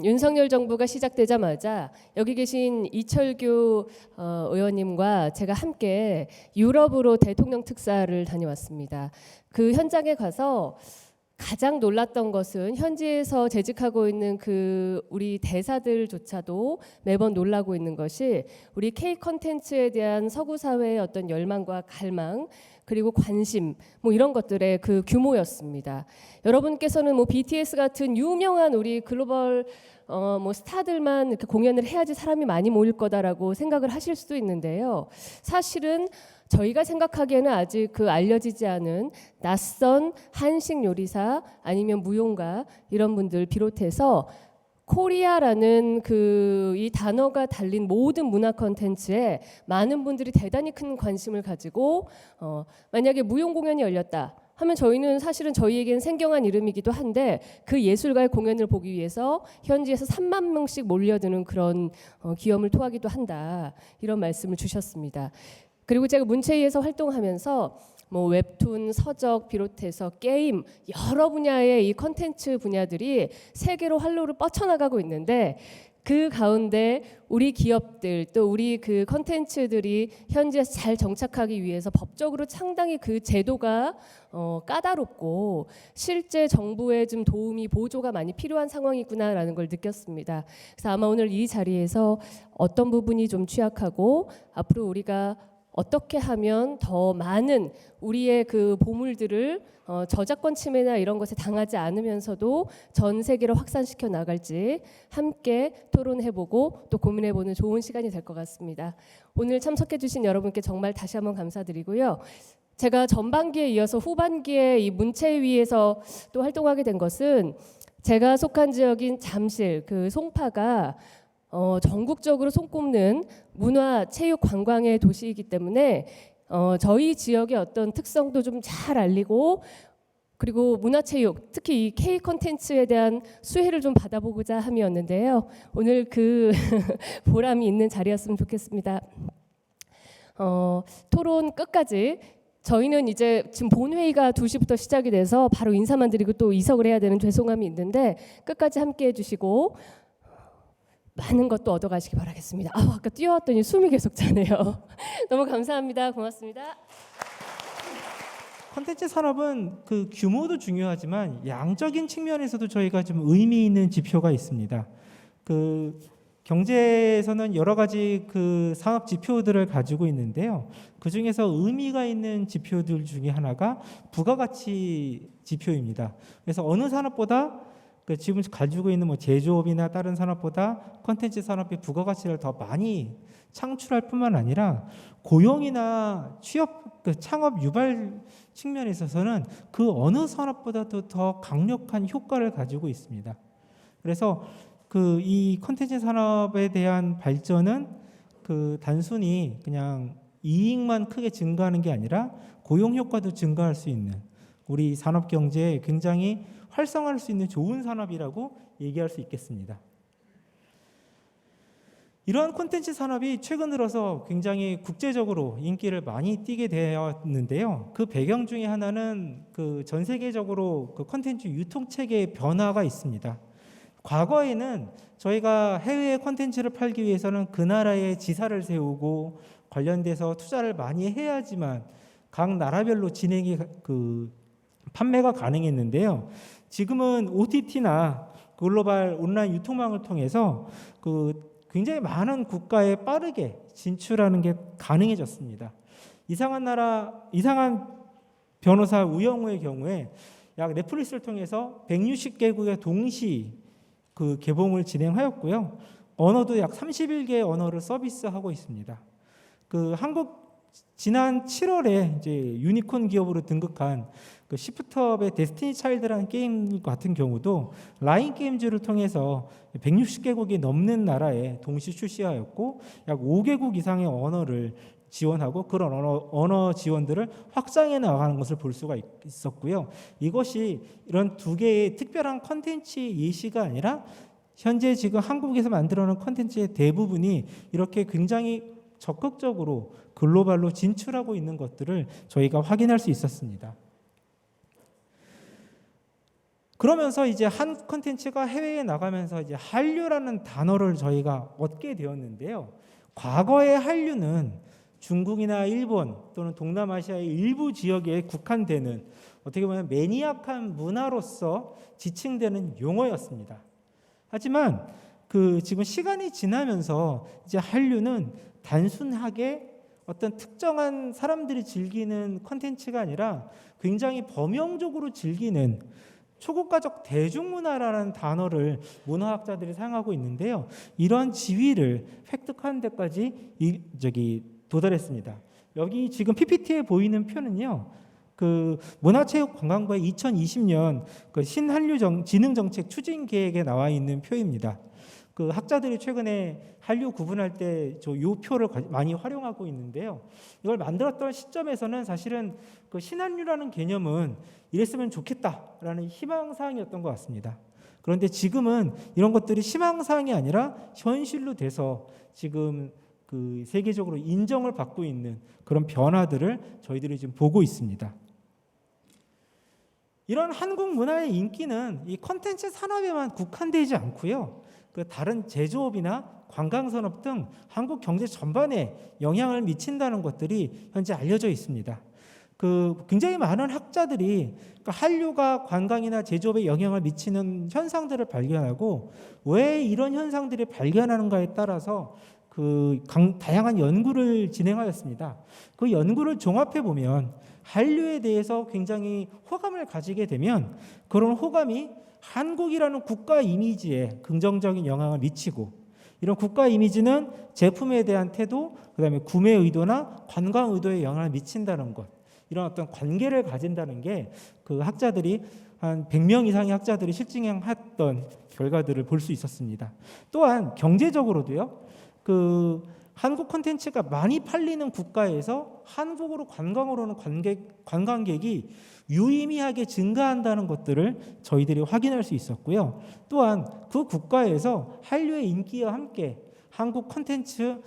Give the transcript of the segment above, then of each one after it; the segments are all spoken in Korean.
윤석열 정부가 시작되자마자 여기 계신 이철규 의원님과 제가 함께 유럽으로 대통령 특사를 다녀왔습니다. 그 현장에 가서 가장 놀랐던 것은 현지에서 재직하고 있는 그 우리 대사들조차도 매번 놀라고 있는 것이 우리 K 컨텐츠에 대한 서구 사회의 어떤 열망과 갈망 그리고 관심 뭐 이런 것들의 그 규모였습니다. 여러분께서는 뭐 BTS 같은 유명한 우리 글로벌 뭐 스타들만 이렇게 공연을 해야지 사람이 많이 모일 거다라고 생각을 하실 수도 있는데요. 사실은 저희가 생각하기에는 아직 그 알려지지 않은 낯선 한식 요리사 아니면 무용가 이런 분들 비롯해서 코리아라는 그 이 단어가 달린 모든 문화 콘텐츠에 많은 분들이 대단히 큰 관심을 가지고 만약에 무용 공연이 열렸다 하면 저희는 사실은 저희에게는 생경한 이름이기도 한데 그 예술가의 공연을 보기 위해서 현지에서 3만 명씩 몰려드는 그런 기염을 토하기도 한다 이런 말씀을 주셨습니다. 그리고 제가 문체위에서 활동하면서 뭐 웹툰, 서적 비롯해서 게임 여러 분야의 이 컨텐츠 분야들이 세계로 활로를 뻗쳐나가고 있는데 그 가운데 우리 기업들 또 우리 그 컨텐츠들이 현지에서 잘 정착하기 위해서 법적으로 상당히 그 제도가 까다롭고 실제 정부의 좀 도움이 보조가 많이 필요한 상황이구나라는 걸 느꼈습니다. 그래서 아마 오늘 이 자리에서 어떤 부분이 좀 취약하고 앞으로 우리가 어떻게 하면 더 많은 우리의 그 보물들을 저작권 침해나 이런 것에 당하지 않으면서도 전 세계로 확산시켜 나갈지 함께 토론해보고 또 고민해보는 좋은 시간이 될 것 같습니다. 오늘 참석해주신 여러분께 정말 다시 한번 감사드리고요. 제가 전반기에 이어서 후반기에 이 문체위에서 또 활동하게 된 것은 제가 속한 지역인 잠실 그 송파가 전국적으로 손꼽는 문화, 체육, 관광의 도시이기 때문에 저희 지역의 어떤 특성도 좀 잘 알리고 그리고 문화체육, 특히 이 K 콘텐츠에 대한 수혜를 좀 받아보고자 함이었는데요. 오늘 그 보람이 있는 자리였으면 좋겠습니다. 토론 끝까지 저희는 이제 지금 본회의가 2시부터 시작이 돼서 바로 인사만 드리고 또 이석을 해야 되는 죄송함이 있는데 끝까지 함께해 주시고 많은 것도 얻어가시기 바라겠습니다. 아까 뛰어왔더니 숨이 계속 차네요. 너무 감사합니다. 고맙습니다. 콘텐츠 산업은 그 규모도 중요하지만 양적인 측면에서도 저희가 좀 의미 있는 지표가 있습니다. 그 경제에서는 여러 가지 그 산업 지표들을 가지고 있는데요. 그 중에서 의미가 있는 지표들 중에 하나가 부가가치 지표입니다. 그래서 어느 산업보다 지금 가지고 있는 뭐 제조업이나 다른 산업보다 콘텐츠 산업이 부가가치를 더 많이 창출할 뿐만 아니라 고용이나 취업, 창업 유발 측면에 있어서는 그 어느 산업보다도 더 강력한 효과를 가지고 있습니다. 그래서 그 이 콘텐츠 산업에 대한 발전은 그 단순히 그냥 이익만 크게 증가하는 게 아니라 고용 효과도 증가할 수 있는 우리 산업 경제에 굉장히 활성화할 수 있는 좋은 산업이라고 얘기할 수 있겠습니다. 이러한 콘텐츠 산업이 최근 들어서 굉장히 국제적으로 인기를 많이 띠게 되었는데요. 그 배경 중에 하나는 그 전 세계적으로 그 콘텐츠 유통 체계의 변화가 있습니다. 과거에는 저희가 해외 콘텐츠를 팔기 위해서는 그 나라에 지사를 세우고 관련돼서 투자를 많이 해야지만 각 나라별로 판매가 가능했는데요. 지금은 OTT나 글로벌 온라인 유통망을 통해서 굉장히 많은 국가에 빠르게 진출하는 게 가능해졌습니다. 이상한 변호사 우영우의 경우에 약 넷플릭스를 통해서 160개국의 동시 그 개봉을 진행하였고요. 언어도 약 31개의 언어를 서비스하고 있습니다. 지난 7월에 이제 유니콘 기업으로 등극한 그 시프트업의 데스티니 차일드라는 게임 같은 경우도 라인 게임즈를 통해서 160개국이 넘는 나라에 동시 출시하였고 약 5개국 이상의 언어를 지원하고 그런 언어 지원들을 확장해 나가는 것을 볼 수가 있었고요. 이것이 이런 두 개의 특별한 컨텐츠 예시가 아니라 현재 지금 한국에서 만들어놓은 컨텐츠의 대부분이 이렇게 굉장히 적극적으로 글로벌로 진출하고 있는 것들을 저희가 확인할 수 있었습니다. 그러면서 이제 한 콘텐츠가 해외에 나가면서 이제 한류라는 단어를 저희가 얻게 되었는데요. 과거의 한류는 중국이나 일본 또는 동남아시아의 일부 지역에 국한되는 어떻게 보면 매니악한 문화로서 지칭되는 용어였습니다. 하지만 지금 시간이 지나면서 이제 한류는 단순하게 어떤 특정한 사람들이 즐기는 콘텐츠가 아니라 굉장히 범용적으로 즐기는 초고가적 대중문화라는 단어를 문화학자들이 사용하고 있는데요. 이런 지위를 획득하는 데까지 도달했습니다. 여기 지금 PPT에 보이는 표는요. 문화체육관광부의 2020년 신한류 진흥정책 추진 계획에 나와 있는 표입니다. 학자들이 최근에 한류 구분할 때 이 표를 많이 활용하고 있는데요. 이걸 만들었던 시점에서는 사실은 신한류라는 개념은 이랬으면 좋겠다라는 희망사항이었던 것 같습니다. 그런데 지금은 이런 것들이 희망사항이 아니라 현실로 돼서 지금 세계적으로 인정을 받고 있는 그런 변화들을 저희들이 지금 보고 있습니다. 이런 한국 문화의 인기는 이 콘텐츠 산업에만 국한되지 않고요. 다른 제조업이나 관광산업 등 한국 경제 전반에 영향을 미친다는 것들이 현재 알려져 있습니다. 굉장히 많은 학자들이 한류가 관광이나 제조업에 영향을 미치는 현상들을 발견하고 왜 이런 현상들이 발견하는가에 따라서 다양한 연구를 진행하였습니다. 그 연구를 종합해 보면 한류에 대해서 굉장히 호감을 가지게 되면 그런 호감이 한국이라는 국가 이미지에 긍정적인 영향을 미치고 이런 국가 이미지는 제품에 대한 태도, 그다음에 구매 의도나 관광 의도에 영향을 미친다는 것, 이런 어떤 관계를 가진다는 게 학자들이 한 100명 이상의 학자들이 실증했던 결과들을 볼 수 있었습니다. 또한 경제적으로도요. 한국 콘텐츠가 많이 팔리는 국가에서 한국으로 관광으로 오는 관광객이 유의미하게 증가한다는 것들을 저희들이 확인할 수 있었고요. 또한 그 국가에서 한류의 인기와 함께 한국 콘텐츠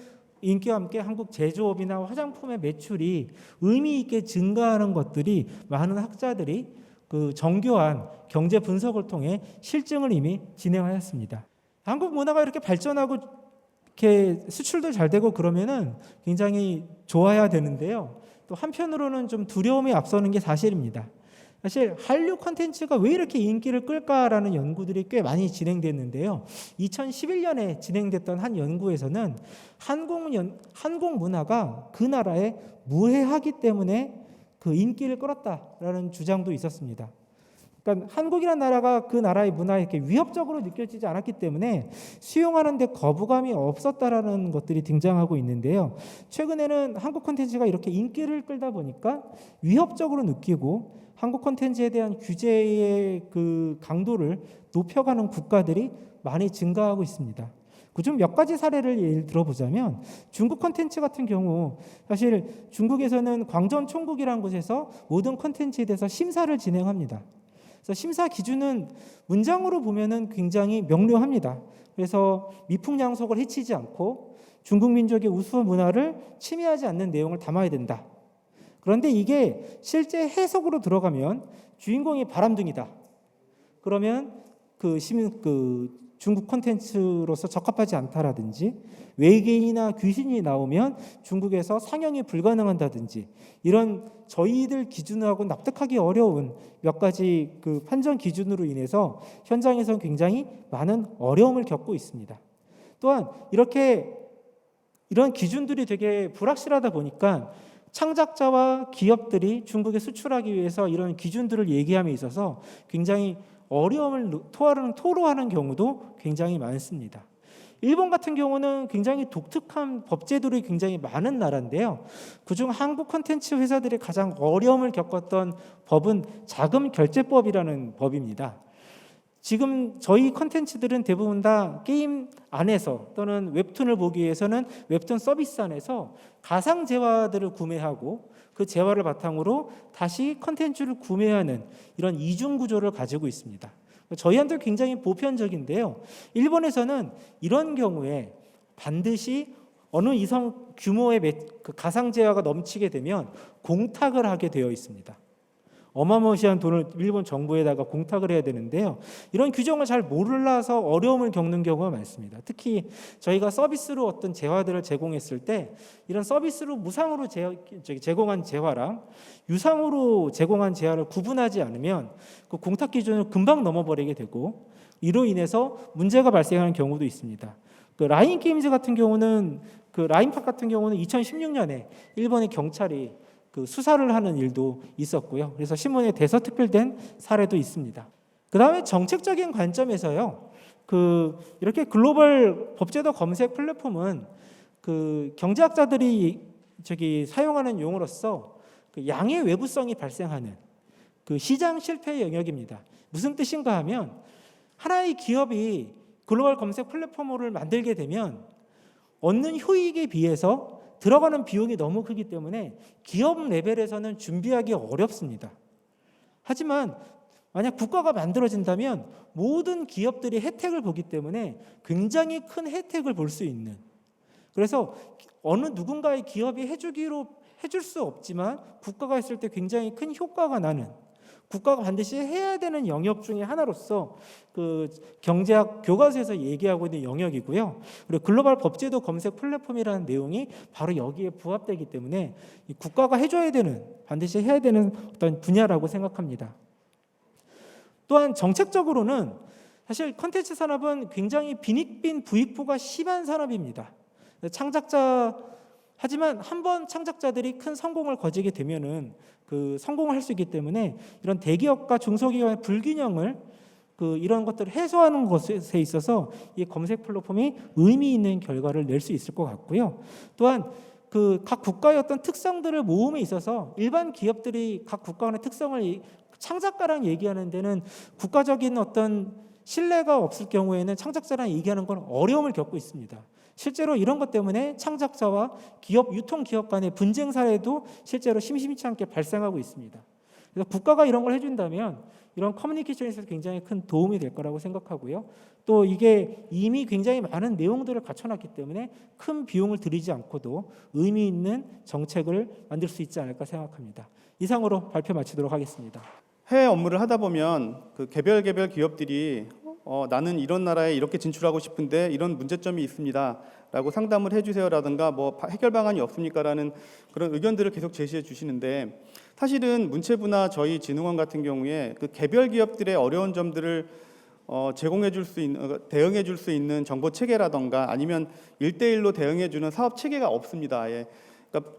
인기와 함께 한국 제조업이나 화장품의 매출이 의미 있게 증가하는 것들이 많은 학자들이 정교한 경제 분석을 통해 실증을 이미 진행하였습니다. 한국 문화가 이렇게 발전하고 이렇게 수출도 잘 되고 그러면은 굉장히 좋아야 되는데요. 또 한편으로는 좀 두려움이 앞서는 게 사실입니다. 사실 한류 콘텐츠가 왜 이렇게 인기를 끌까라는 연구들이 꽤 많이 진행됐는데요. 2011년에 진행됐던 한 연구에서는 한국 문화가 그 나라에 무해하기 때문에 인기를 끌었다라는 주장도 있었습니다. 그러니까 한국이라는 나라가 그 나라의 문화에 이렇게 위협적으로 느껴지지 않았기 때문에 수용하는 데 거부감이 없었다라는 것들이 등장하고 있는데요. 최근에는 한국 콘텐츠가 이렇게 인기를 끌다 보니까 위협적으로 느끼고 한국 콘텐츠에 대한 규제의 강도를 높여가는 국가들이 많이 증가하고 있습니다. 그중 몇 가지 사례를 예를 들어보자면 중국 콘텐츠 같은 경우 사실 중국에서는 광전총국이라는 곳에서 모든 콘텐츠에 대해서 심사를 진행합니다. 그래서 심사 기준은 문장으로 보면은 굉장히 명료합니다. 그래서 미풍양속을 해치지 않고 중국 민족의 우수 문화를 침해하지 않는 내용을 담아야 된다. 그런데 이게 실제 해석으로 들어가면 주인공이 바람둥이다. 그러면 중국 콘텐츠로서 적합하지 않다라든지 외계인이나 귀신이 나오면 중국에서 상영이 불가능하다든지 이런 저희들 기준하고 납득하기 어려운 몇 가지 판정 기준으로 인해서 현장에서 굉장히 많은 어려움을 겪고 있습니다. 또한 이런 기준들이 되게 불확실하다 보니까 창작자와 기업들이 중국에 수출하기 위해서 이런 기준들을 얘기함에 있어서 굉장히 어려움을 토로하는 경우도 굉장히 많습니다. 일본 같은 경우는 굉장히 독특한 법제도들이 굉장히 많은 나라인데요. 그중 한국 콘텐츠 회사들이 가장 어려움을 겪었던 법은 자금결제법이라는 법입니다. 지금 저희 콘텐츠들은 대부분 다 게임 안에서 또는 웹툰을 보기 위해서는 웹툰 서비스 안에서 가상 재화들을 구매하고 그 재화를 바탕으로 다시 콘텐츠를 구매하는 이런 이중 구조를 가지고 있습니다. 저희한테 굉장히 보편적인데요. 일본에서는 이런 경우에 반드시 어느 이상 규모의 가상 재화가 넘치게 되면 공탁을 하게 되어 있습니다. 어마무시한 돈을 일본 정부에다가 공탁을 해야 되는데요. 이런 규정을 잘 몰라서 어려움을 겪는 경우가 많습니다. 특히 저희가 서비스로 어떤 재화들을 제공했을 때 이런 서비스로 무상으로 제공한 재화랑 유상으로 제공한 재화를 구분하지 않으면 그 공탁 기준을 금방 넘어버리게 되고 이로 인해서 문제가 발생하는 경우도 있습니다. 그 라인 게임즈 같은 경우는 그 라인팍 같은 경우는 2016년에 일본의 경찰이 그 수사를 하는 일도 있었고요. 그래서 신문에 대서특필된 사례도 있습니다. 그 다음에 정책적인 관점에서요. 그 이렇게 글로벌 법제도 검색 플랫폼은 그 경제학자들이 사용하는 용어로서 그 양의 외부성이 발생하는 그 시장 실패의 영역입니다. 무슨 뜻인가 하면 하나의 기업이 글로벌 검색 플랫폼을 만들게 되면 얻는 효익에 비해서 들어가는 비용이 너무 크기 때문에 기업 레벨에서는 준비하기 어렵습니다. 하지만 만약 국가가 만들어진다면 모든 기업들이 혜택을 보기 때문에 굉장히 큰 혜택을 볼 수 있는, 그래서 어느 누군가의 기업이 해줄 수 없지만 국가가 했을 때 굉장히 큰 효과가 나는, 국가가 반드시 해야 되는 영역 중에 하나로서 그 경제학 교과서에서 얘기하고 있는 영역이고요. 그리고 글로벌 법제도 검색 플랫폼이라는 내용이 바로 여기에 부합되기 때문에 국가가 해줘야 되는, 반드시 해야 되는 어떤 분야라고 생각합니다. 또한 정책적으로는 사실 콘텐츠 산업은 굉장히 빈익빈 부익부가 심한 산업입니다. 하지만 한번 창작자들이 큰 성공을 거지게 되면은 그 성공을 할 수 있기 때문에 이런 대기업과 중소기업의 불균형을 이런 것들을 해소하는 것에 있어서 이 검색 플랫폼이 의미 있는 결과를 낼 수 있을 것 같고요. 또한 그 각 국가의 어떤 특성들을 모음에 있어서 일반 기업들이 각 국가 간의 특성을 창작가랑 얘기하는 데는 국가적인 어떤 신뢰가 없을 경우에는 창작자랑 얘기하는 건 어려움을 겪고 있습니다. 실제로 이런 것 때문에 창작자와 기업, 유통기업 간의 분쟁 사례도 실제로 심심치 않게 발생하고 있습니다. 그래서 국가가 이런 걸 해준다면 이런 커뮤니케이션에서 굉장히 큰 도움이 될 거라고 생각하고요. 또 이게 이미 굉장히 많은 내용들을 갖춰놨기 때문에 큰 비용을 들이지 않고도 의미 있는 정책을 만들 수 있지 않을까 생각합니다. 이상으로 발표 마치도록 하겠습니다. 해외 업무를 하다 보면 그 개별 기업들이 나는 이런 나라에 이렇게 진출하고 싶은데 이런 문제점이 있습니다라고 상담을 해주세요라든가 뭐 해결 방안이 없습니까라는 그런 의견들을 계속 제시해 주시는데, 사실은 문체부나 저희 진흥원 같은 경우에 그 개별 기업들의 어려운 점들을 제공해 줄 수 있는, 대응해 줄 수 있는 정보 체계라든가 아니면 1대1로 대응해 주는 사업 체계가 없습니다. 예.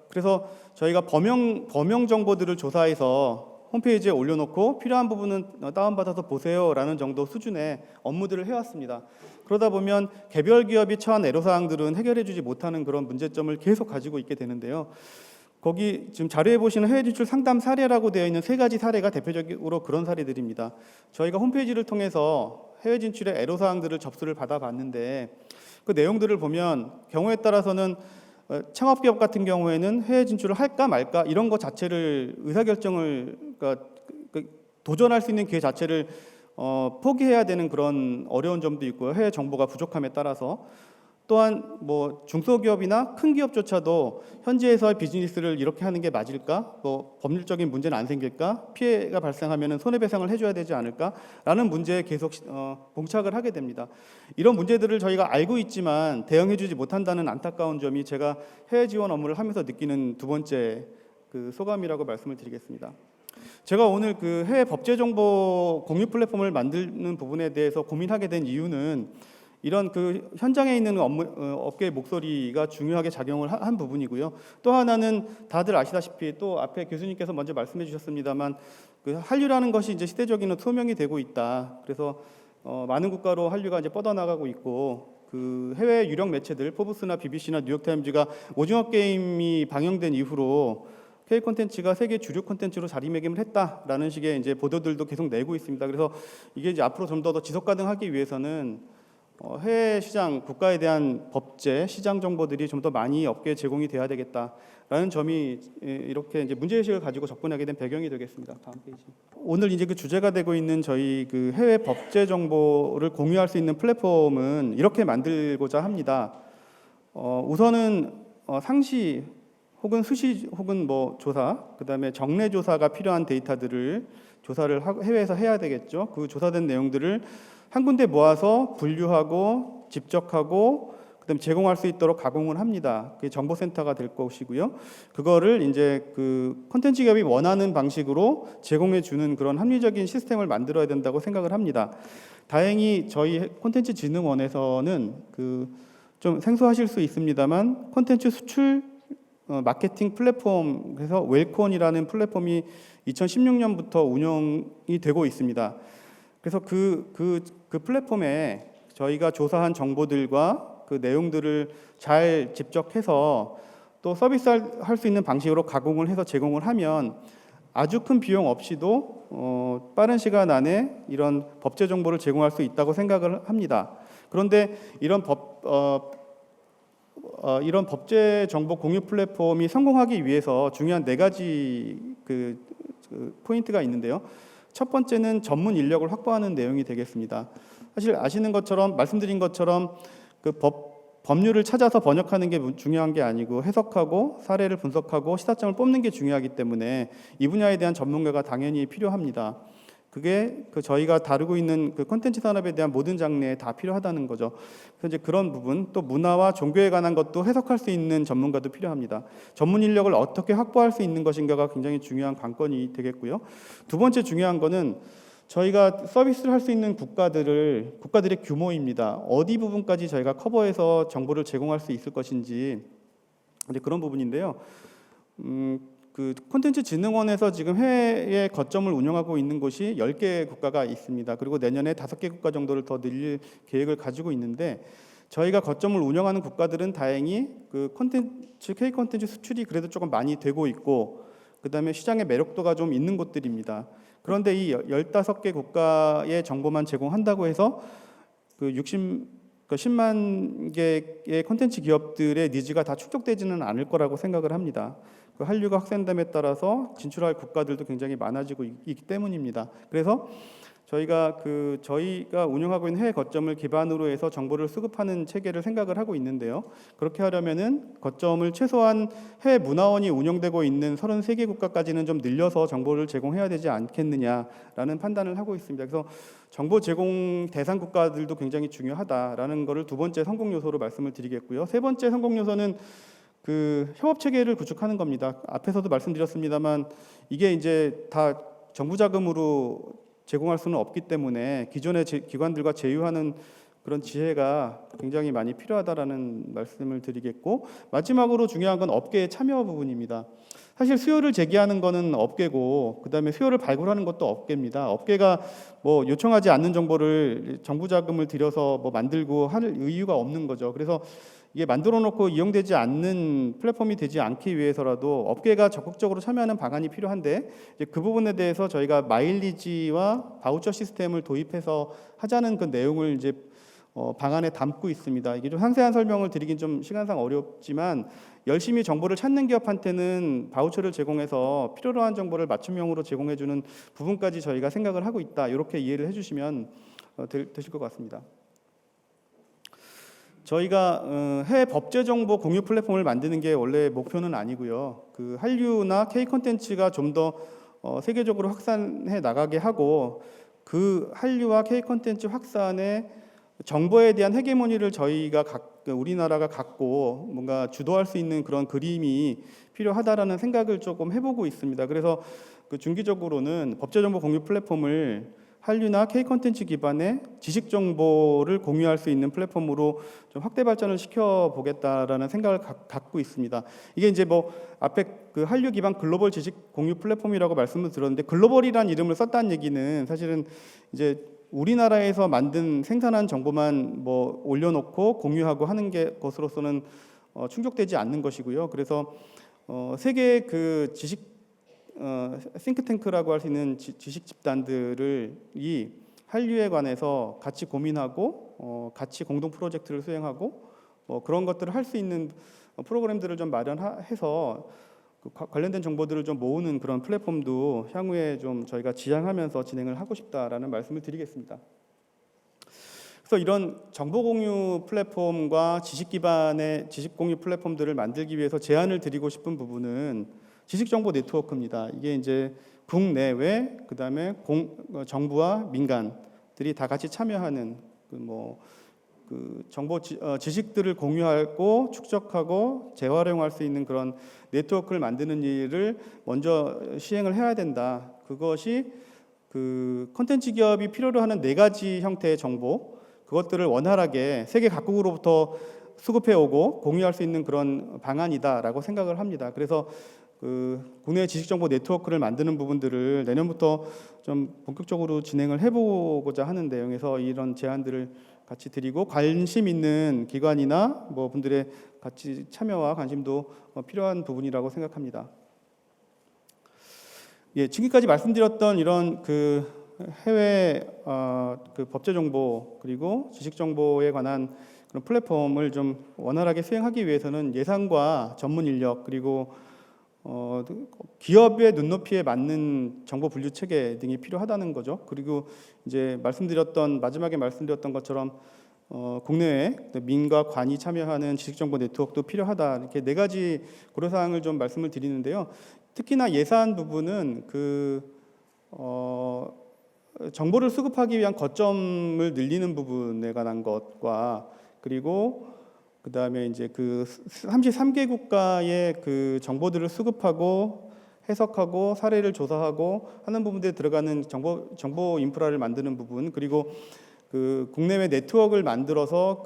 그래서 저희가 범용 정보들을 조사해서 홈페이지에 올려놓고 필요한 부분은 다운받아서 보세요라는 정도 수준의 업무들을 해왔습니다. 그러다 보면 개별 기업이 처한 애로사항들은 해결해주지 못하는 그런 문제점을 계속 가지고 있게 되는데요. 거기 지금 자료에 보시는 해외 진출 상담 사례라고 되어 있는 3가지 사례가 대표적으로 그런 사례들입니다. 저희가 홈페이지를 통해서 해외 진출의 애로사항들을 접수를 받아봤는데 그 내용들을 보면 경우에 따라서는 창업기업 같은 경우에는 해외 진출을 할까 말까 이런 것 자체를 의사결정을, 그러니까 도전할 수 있는 기회 자체를 포기해야 되는 그런 어려운 점도 있고요. 해외 정보가 부족함에 따라서. 또한 뭐 중소기업이나 큰 기업조차도 현지에서의 비즈니스를 이렇게 하는 게 맞을까? 뭐 법률적인 문제는 안 생길까? 피해가 발생하면 손해배상을 해줘야 되지 않을까?라는 문제에 계속 봉착을 하게 됩니다. 이런 문제들을 저희가 알고 있지만 대응해주지 못한다는 안타까운 점이 제가 해외 지원 업무를 하면서 느끼는 두 번째 그 소감이라고 말씀을 드리겠습니다. 제가 오늘 그 해외 법제정보 공유 플랫폼을 만드는 부분에 대해서 고민하게 된 이유는 이런 그 현장에 있는 업계의 목소리가 중요하게 작용을 한 부분이고요. 또 하나는 다들 아시다시피 또 앞에 교수님께서 먼저 말씀해 주셨습니다만 그 한류라는 것이 이제 시대적인 소명이 되고 있다. 그래서 많은 국가로 한류가 이제 뻗어나가고 있고 그 해외 유력 매체들 포브스나 BBC나 뉴욕타임즈가 오징어 게임이 방영된 이후로 K 콘텐츠가 세계 주류 콘텐츠로 자리매김을 했다라는 식의 이제 보도들도 계속 내고 있습니다. 그래서 이게 이제 앞으로 좀 더 지속 가능하기 위해서는 해외 시장, 국가에 대한 법제, 시장 정보들이 좀 더 많이 업계에 제공이 돼야 되겠다라는 점이 이렇게 이제 문제의식을 가지고 접근하게 된 배경이 되겠습니다. 다음 페이지. 오늘 이제 그 주제가 되고 있는 저희 그 해외 법제 정보를 공유할 수 있는 플랫폼은 이렇게 만들고자 합니다. 우선은 상시 혹은 수시 혹은 뭐 조사, 그다음에 정례 조사가 필요한 데이터들을 조사를 해외에서 해야 되겠죠. 그 조사된 내용들을 한 군데 모아서 분류하고 집적하고 그다음에 제공할 수 있도록 가공을 합니다. 그게 정보센터가 될 것이고요. 그거를 이제 그 콘텐츠 기업이 원하는 방식으로 제공해 주는 그런 합리적인 시스템을 만들어야 된다고 생각을 합니다. 다행히 저희 콘텐츠진흥원에서는 그 좀 생소하실 수 있습니다만 콘텐츠 수출 마케팅 플랫폼, 그래서 웰콘이라는 플랫폼이 2016년부터 운영이 되고 있습니다. 그래서 그 플랫폼에 저희가 조사한 정보들과 그 내용들을 잘 집적해서 또 서비스할 수 있는 방식으로 가공을 해서 제공을 하면 아주 큰 비용 없이도 빠른 시간 안에 이런 법제 정보를 제공할 수 있다고 생각을 합니다. 그런데 이런 이런 법제 정보 공유 플랫폼이 성공하기 위해서 중요한 4가지 그 포인트가 있는데요. 첫 번째는 전문 인력을 확보하는 내용이 되겠습니다. 사실 아시는 것처럼 말씀드린 것처럼 그 법률을 찾아서 번역하는 게 중요한 게 아니고 해석하고 사례를 분석하고 시사점을 뽑는 게 중요하기 때문에 이 분야에 대한 전문가가 당연히 필요합니다. 그게 그 저희가 다루고 있는 그 콘텐츠 산업에 대한 모든 장르에 다 필요하다는 거죠. 그래서 이제 그런 부분, 또 문화와 종교에 관한 것도 해석할 수 있는 전문가도 필요합니다. 전문 인력을 어떻게 확보할 수 있는 것인가가 굉장히 중요한 관건이 되겠고요. 두 번째 중요한 거는 저희가 서비스를 할 수 있는 국가들의 규모입니다. 어디 부분까지 저희가 커버해서 정보를 제공할 수 있을 것인지 이제 그런 부분인데요. 그 콘텐츠진흥원에서 지금 해외에 거점을 운영하고 있는 곳이 10개 국가가 있습니다. 그리고 내년에 5개 국가 정도를 더 늘릴 계획을 가지고 있는데 저희가 거점을 운영하는 국가들은 다행히 그 K 콘텐츠 수출이 그래도 조금 많이 되고 있고 그다음에 시장의 매력도가 좀 있는 곳들입니다. 그런데 이 15개 국가의 정보만 제공한다고 해서 그 10만 개의 콘텐츠 기업들의 니즈가 다 충족되지는 않을 거라고 생각을 합니다. 그 한류가 확산됨에 따라서 진출할 국가들도 굉장히 많아지고 있기 때문입니다. 그래서 저희가 운영하고 있는 해외 거점을 기반으로 해서 정보를 수급하는 체계를 생각을 하고 있는데요. 그렇게 하려면은 거점을 최소한 해외 문화원이 운영되고 있는 33개 국가까지는 좀 늘려서 정보를 제공해야 되지 않겠느냐라는 판단을 하고 있습니다. 그래서 정보 제공 대상 국가들도 굉장히 중요하다라는 것을 두 번째 성공 요소로 말씀을 드리겠고요. 세 번째 성공 요소는 그 협업 체계를 구축하는 겁니다. 앞에서도 말씀드렸습니다만 이게 이제 다 정부 자금으로 제공할 수는 없기 때문에 기존의 기관들과 제휴하는 그런 지혜가 굉장히 많이 필요하다라는 말씀을 드리겠고 마지막으로 중요한 건 업계의 참여 부분입니다. 사실 수요를 제기하는 거는 업계고 그다음에 수요를 발굴하는 것도 업계입니다. 업계가 뭐 요청하지 않는 정보를 정부 자금을 들여서 뭐 만들고 할 이유가 없는 거죠. 그래서 이게 만들어 놓고 이용되지 않는 플랫폼이 되지 않기 위해서라도 업계가 적극적으로 참여하는 방안이 필요한데 이제 그 부분에 대해서 저희가 마일리지와 바우처 시스템을 도입해서 하자는 그 내용을 이제 방안에 담고 있습니다. 이게 좀 상세한 설명을 드리긴 좀 시간상 어렵지만 열심히 정보를 찾는 기업한테는 바우처를 제공해서 필요로 한 정보를 맞춤형으로 제공해주는 부분까지 저희가 생각을 하고 있다. 이렇게 이해를 해주시면 되실 것 같습니다. 저희가 해외 법제 정보 공유 플랫폼을 만드는 게 원래 목표는 아니고요. 그 한류나 K 콘텐츠가 좀 더 세계적으로 확산해 나가게 하고 그 한류와 K 콘텐츠 확산에 정보에 대한 헤게모니를 저희가 우리나라가 갖고 뭔가 주도할 수 있는 그런 그림이 필요하다라는 생각을 조금 해보고 있습니다. 그래서 그 중기적으로는 법제 정보 공유 플랫폼을 한류나 K 콘텐츠 기반의 지식 정보를 공유할 수 있는 플랫폼으로 좀 확대 발전을 시켜 보겠다라는 생각을 갖고 있습니다. 이게 이제 뭐 앞에 그 한류 기반 글로벌 지식 공유 플랫폼이라고 말씀을 드렸는데 글로벌이라는 이름을 썼다는 얘기는 사실은 이제 우리나라에서 만든 생산한 정보만 뭐 올려놓고 공유하고 하는 것으로서는 충족되지 않는 것이고요. 그래서 세계 그 지식 싱크탱크라고 할 수 있는 지식 집단들이 한류에 관해서 같이 고민하고 같이 공동 프로젝트를 수행하고 그런 것들을 할 수 있는 프로그램들을 좀 마련해서 관련된 정보들을 좀 모으는 그런 플랫폼도 향후에 좀 저희가 지향하면서 진행을 하고 싶다라는 말씀을 드리겠습니다. 그래서 이런 정보 공유 플랫폼과 지식 기반의 지식 공유 플랫폼들을 만들기 위해서 제안을 드리고 싶은 부분은 지식 정보 네트워크입니다. 이게 이제 국내외 그다음에 정부와 민간들이 다 같이 참여하는 지식들을 공유하고 축적하고 재활용할 수 있는 그런 네트워크를 만드는 일을 먼저 시행을 해야 된다. 그것이 그 콘텐츠 기업이 필요로 하는 4가지 형태의 정보, 그것들을 원활하게 세계 각국으로부터 수급해 오고 공유할 수 있는 그런 방안이다라고 생각을 합니다. 그래서 그 국내 지식정보 네트워크를 만드는 부분들을 내년부터 좀 본격적으로 진행을 해보고자 하는 내용에서 이런 제안들을 같이 드리고, 관심 있는 기관이나 뭐 분들의 같이 참여와 관심도 필요한 부분이라고 생각합니다. 예, 지금까지 말씀드렸던 이런 그 해외 그 법제 정보 그리고 지식 정보에 관한 그런 플랫폼을 좀 원활하게 수행하기 위해서는 예산과 전문 인력 그리고 기업의 눈높이에 맞는 정보 분류 체계 등이 필요하다는 거죠. 그리고 이제 마지막에 말씀드렸던 것처럼 국내외 민과 관이 참여하는 지식정보 네트워크도 필요하다. 이렇게 4가지 고려사항을 좀 말씀을 드리는데요. 특히나 예산 부분은 정보를 수급하기 위한 거점을 늘리는 부분에 관한 것과, 그리고 그다음에 이제 그 33개 국가의 그 정보들을 수급하고 해석하고 사례를 조사하고 하는 부분들에 들어가는 정보 인프라를 만드는 부분, 그리고 그 국내외 네트워크를 만들어서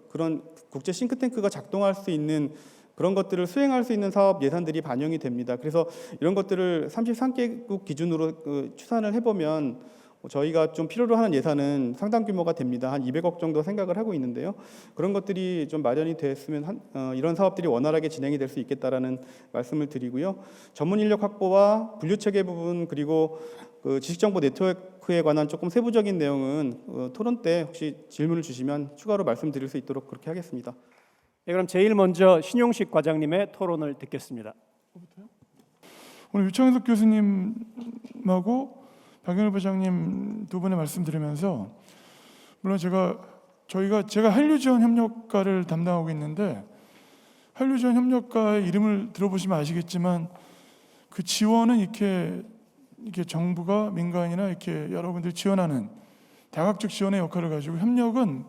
그런 국제 싱크탱크가 작동할 수 있는 그런 것들을 수행할 수 있는 사업 예산들이 반영이 됩니다. 그래서 이런 것들을 33개국 기준으로 추산을 해보면 저희가 좀 필요로 하는 예산은 상당 규모가 됩니다. 한 200억 정도 생각을 하고 있는데요. 그런 것들이 좀 마련이 됐으면 이런 사업들이 원활하게 진행이 될 수 있겠다라는 말씀을 드리고요. 전문 인력 확보와 분류 체계 부분, 그리고 그 지식정보 네트워크에 관한 조금 세부적인 내용은 토론 때 혹시 질문을 주시면 추가로 말씀드릴 수 있도록 그렇게 하겠습니다. 네, 그럼 제일 먼저 신용식 과장님의 토론을 듣겠습니다. 오늘 유창석 교수님하고 박영일 부장님 두 분의 말씀 들으면서, 물론 제가 한류지원 협력과를 담당하고 있는데, 한류지원 협력과의 이름을 들어보시면 아시겠지만 그 지원은 이렇게 정부가 민간이나 이렇게 여러분들이 지원하는 다각적 지원의 역할을 가지고, 협력은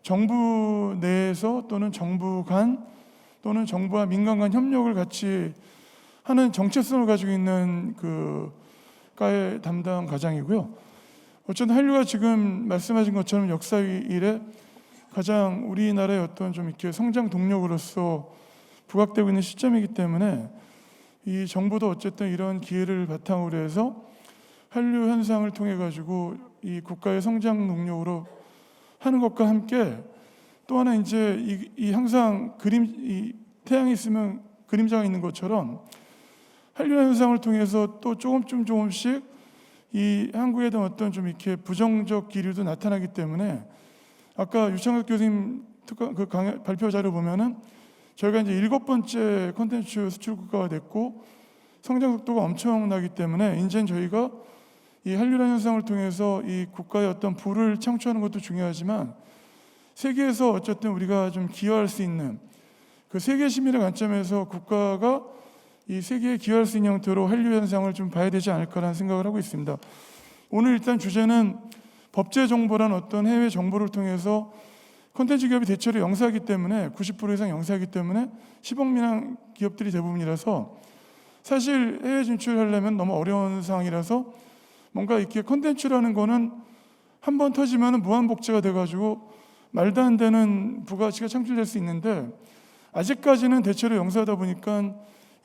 정부 내에서 또는 정부 간 또는 정부와 민간 간 협력을 같이 하는 정체성을 가지고 있는 그 과의 담당 과장이고요. 어쨌든 한류가 지금 말씀하신 것처럼 역사 이래 가장 우리나라의 어떤 좀 이렇게 성장 동력으로서 부각되고 있는 시점이기 때문에 이 정부도 어쨌든 이런 기회를 바탕으로 해서 한류 현상을 통해 가지고 이 국가의 성장 동력으로 하는 것과 함께, 또 하나 이제 이 항상 이 태양이 있으면 그림자가 있는 것처럼 한류 현상을 통해서 또 조금씩 이 한국에 대한 어떤 좀 이렇게 부정적 기류도 나타나기 때문에, 아까 유창석 교수님 발표 자료 보면은 저희가 이제 7번째 콘텐츠 수출 국가가 됐고 성장 속도가 엄청나기 때문에 이제는 저희가 이 한류라는 현상을 통해서 이 국가의 어떤 부를 창출하는 것도 중요하지만 세계에서 어쨌든 우리가 좀 기여할 수 있는 그 세계 시민의 관점에서 국가가 이 세계에 기여할 수 있는 형태로 한류 현상을 좀 봐야 되지 않을까라는 생각을 하고 있습니다. 오늘 일단 주제는 법제 정보란 어떤 해외 정보를 통해서 콘텐츠 기업이 대체로 영세하기 때문에 90% 이상 영세하기 때문에 10억 미만 기업들이 대부분이라서 사실 해외 진출하려면 너무 어려운 상황이라서 뭔가 이렇게 콘텐츠라는 거는 한번 터지면 무한복제가 돼가지고 말도 안 되는 부가치가 창출될 수 있는데, 아직까지는 대체로 영세하다 보니까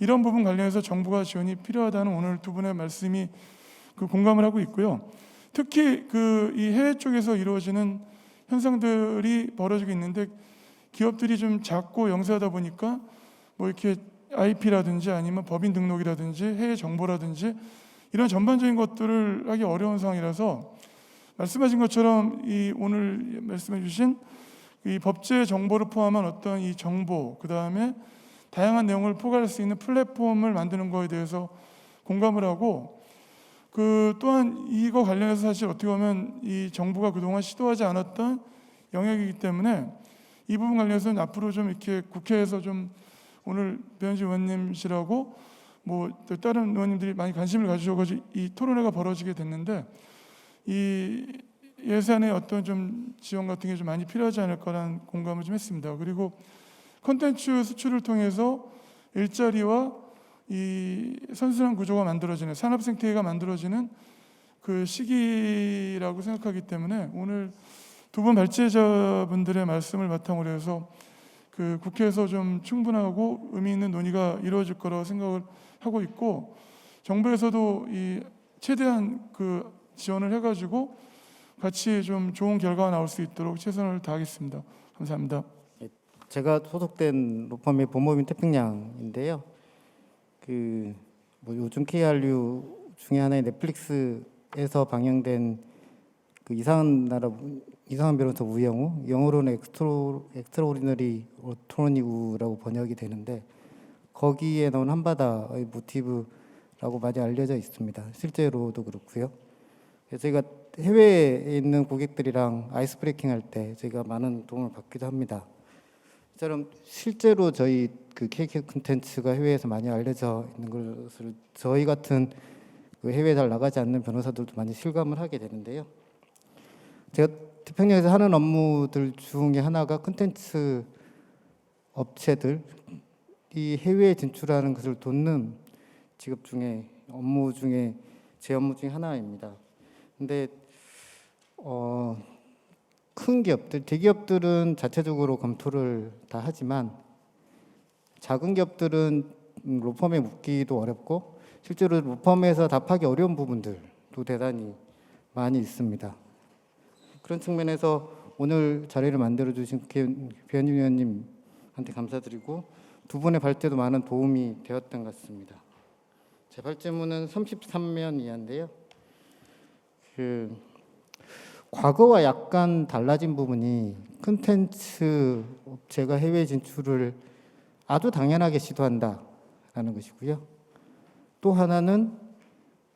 이런 부분 관련해서 정부가 지원이 필요하다는 오늘 두 분의 말씀이 공감을 하고 있고요. 특히 이 해외 쪽에서 이루어지는 현상들이 벌어지고 있는데, 기업들이 좀 작고 영세하다 보니까 뭐 이렇게 IP라든지 아니면 법인 등록이라든지 해외 정보라든지 이런 전반적인 것들을 하기 어려운 상황이라서, 말씀하신 것처럼 이 오늘 말씀해 주신 이 법제 정보를 포함한 어떤 이 정보, 그 다음에 다양한 내용을 포괄할 수 있는 플랫폼을 만드는 거에 대해서 공감을 하고, 그 또한 이거 관련해서 사실 어떻게 보면 이 정부가 그동안 시도하지 않았던 영역이기 때문에 이 부분 관련해서는 앞으로 좀 이렇게 국회에서 좀 오늘 배현진 의원님이시라고 뭐 또 다른 의원님들이 많이 관심을 가지셔가지고 이 토론회가 벌어지게 됐는데 이 예산의 어떤 좀 지원 같은 게 좀 많이 필요하지 않을까라는 공감을 좀 했습니다. 그리고 콘텐츠 수출을 통해서 일자리와 이 선순환 구조가 만들어지는 산업 생태계가 만들어지는 그 시기라고 생각하기 때문에 오늘 두 분 발제자분들의 말씀을 바탕으로 해서 그 국회에서 좀 충분하고 의미 있는 논의가 이루어질 거라고 생각을 하고 있고 정부에서도 이 최대한 그 지원을 해가지고 같이 좀 좋은 결과가 나올 수 있도록 최선을 다하겠습니다. 감사합니다. 제가 소속된 로펌의 법무법인 태평양인데요. 그 뭐 요즘 KR류 중에 하나의 넷플릭스에서 방영된 그 이상한 변호사 우영우, 영어로는 엑스트라오르디너리 어토니우라고 번역이 되는데 거기에 나온 한바다의 모티브라고 많이 알려져 있습니다. 실제로도 그렇고요. 그래서 저희가 해외에 있는 고객들이랑 아이스 브레이킹 할 때 저희가 많은 도움을 받기도 합니다. 이처럼 실제로 저희 그 KK 콘텐츠가 해외에서 많이 알려져 있는 것을 저희 같은 그 해외에 잘 나가지 않는 변호사들도 많이 실감을 하게 되는데요. 제가 태평양에서 하는 업무들 중에 하나가 콘텐츠 업체들이 해외에 진출하는 것을 돕는 직업 중에 제 업무 중에 하나입니다. 근데 큰 기업들, 대기업들은 자체적으로 검토를 다 하지만 작은 기업들은 로펌에 묻기도 어렵고 실제로 로펌에서 답하기 어려운 부분들도 대단히 많이 있습니다. 그런 측면에서 오늘 자리를 만들어주신 배현진 의원님한테 감사드리고 두 분의 발제도 많은 도움이 되었던 것 같습니다. 제 발제문은 33면 이하인데요. 과거와 약간 달라진 부분이 콘텐츠 업체가 해외 진출을 아주 당연하게 시도한다라는 것이고요. 또 하나는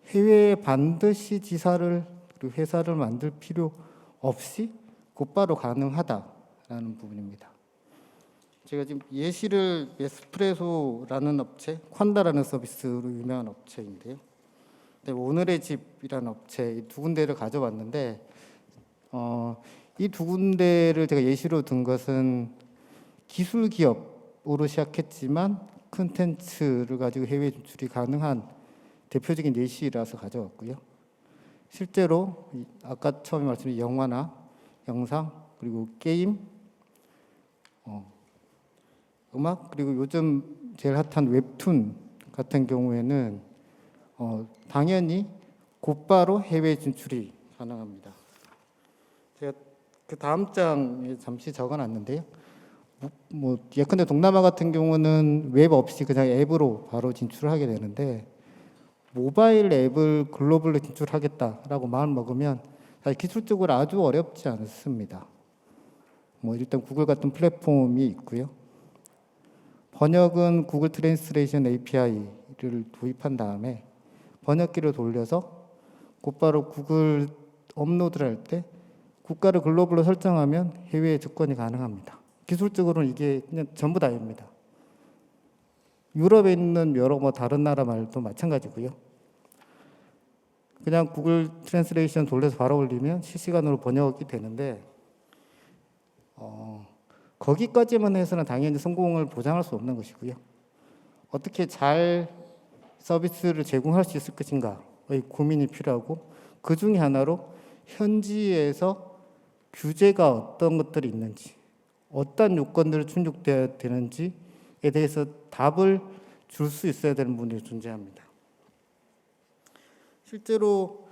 해외에 반드시 지사를 그리고 회사를 만들 필요 없이 곧바로 가능하다라는 부분입니다. 제가 지금 예시를 에스프레소라는 업체, 콴다라는 서비스로 유명한 업체인데요. 오늘의 집이라는 업체 이 두 군데를 가져왔는데 이 두 군데를 제가 예시로 든 것은 기술 기업으로 시작했지만 콘텐츠를 가지고 해외 진출이 가능한 대표적인 예시라서 가져왔고요. 실제로 아까 처음에 말씀드린 영화나 영상 그리고 게임, 음악 그리고 요즘 제일 핫한 웹툰 같은 경우에는 당연히 곧바로 해외 진출이 가능합니다. 제가 그 다음 장에 잠시 적어놨는데요. 뭐 예컨대 동남아 같은 경우는 웹 없이 그냥 앱으로 바로 진출을 하게 되는데 모바일 앱을 글로벌로 진출하겠다라고 마음 먹으면 사실 기술적으로 아주 어렵지 않습니다. 뭐 일단 구글 같은 플랫폼이 있고요. 번역은 구글 트랜스레이션 API를 도입한 다음에 번역기를 돌려서 곧바로 구글 업로드를 할 때 국가를 글로벌로 설정하면 해외에 접근이 가능합니다. 기술적으로는 이게 그냥 전부 다입니다. 유럽에 있는 여러 다른 나라 말도 마찬가지고요. 그냥 구글 트랜스레이션 돌려서 바로 올리면 실시간으로 번역이 되는데 거기까지만 해서는 당연히 성공을 보장할 수 없는 것이고요. 어떻게 잘 서비스를 제공할 수 있을 것인가의 고민이 필요하고 그 중에 하나로 현지에서 규제가 어떤 것들이 있는지 어떤 요건들을 충족되어야 되는지에 대해서 답을 줄 수 있어야 되는 부분이 존재합니다. 실제로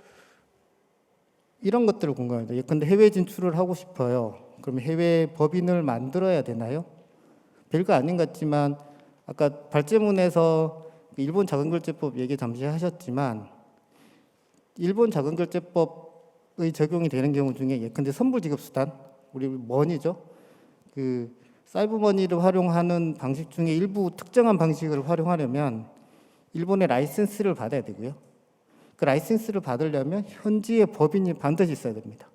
이런 것들을 궁금합니다. 예컨대 해외 진출을 하고 싶어요. 그럼 해외 법인을 만들어야 되나요? 별거 아닌 것 같지만 아까 발제문에서 일본 자본결제법 얘기 잠시 하셨지만 일본 자본결제법의 적용이 되는 경우 중에 예컨대 선불지급수단, 우리 머니죠. 그 사이버머니를 활용하는 방식 중에 일부 특정한 방식을 활용하려면 일본의 라이센스를 받아야 되고요. 그 라이센스를 받으려면 현지의 법인이 반드시 있어야 됩니다.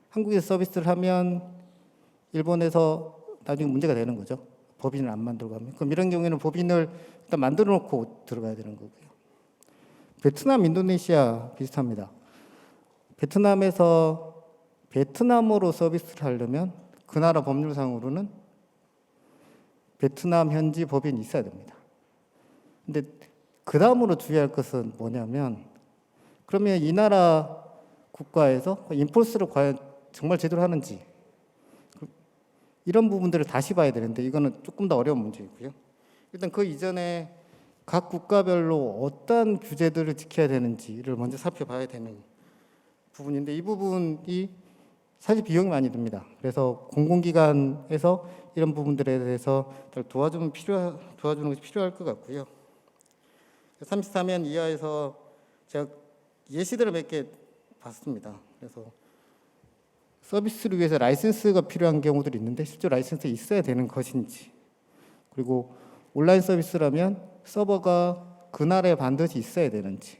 한국에서 서비스를 하면 일본에서 나중에 문제가 되는 거죠. 법인을 안 만들고 하면. 그럼 이런 경우에는 법인을 일단 만들어 놓고 들어가야 되는 거고요. 베트남, 인도네시아 비슷합니다. 베트남에서 베트남어로 서비스를 하려면 그 나라 법률상으로는 베트남 현지 법인이 있어야 됩니다. 근데 그 다음으로 주의할 것은 뭐냐면 그러면 이 나라 국가에서 인포스를 과연 정말 제대로 하는지 이런 부분들을 다시 봐야 되는데 이거는 조금 더 어려운 문제이고요. 일단 그 이전에 각 국가별로 어떤 규제들을 지켜야 되는지를 먼저 살펴봐야 되는 부분인데 이 부분이 사실 비용이 많이 듭니다. 그래서 공공기관에서 이런 부분들에 대해서 도와주는 것이 필요할 것 같고요. 34면 이하에서 제가 예시들을 몇 개 봤습니다. 그래서 서비스를 위해서 라이센스가 필요한 경우들이 있는데 실제로 라이센스가 있어야 되는 것인지, 그리고 온라인 서비스라면 서버가 그 나라에 반드시 있어야 되는지.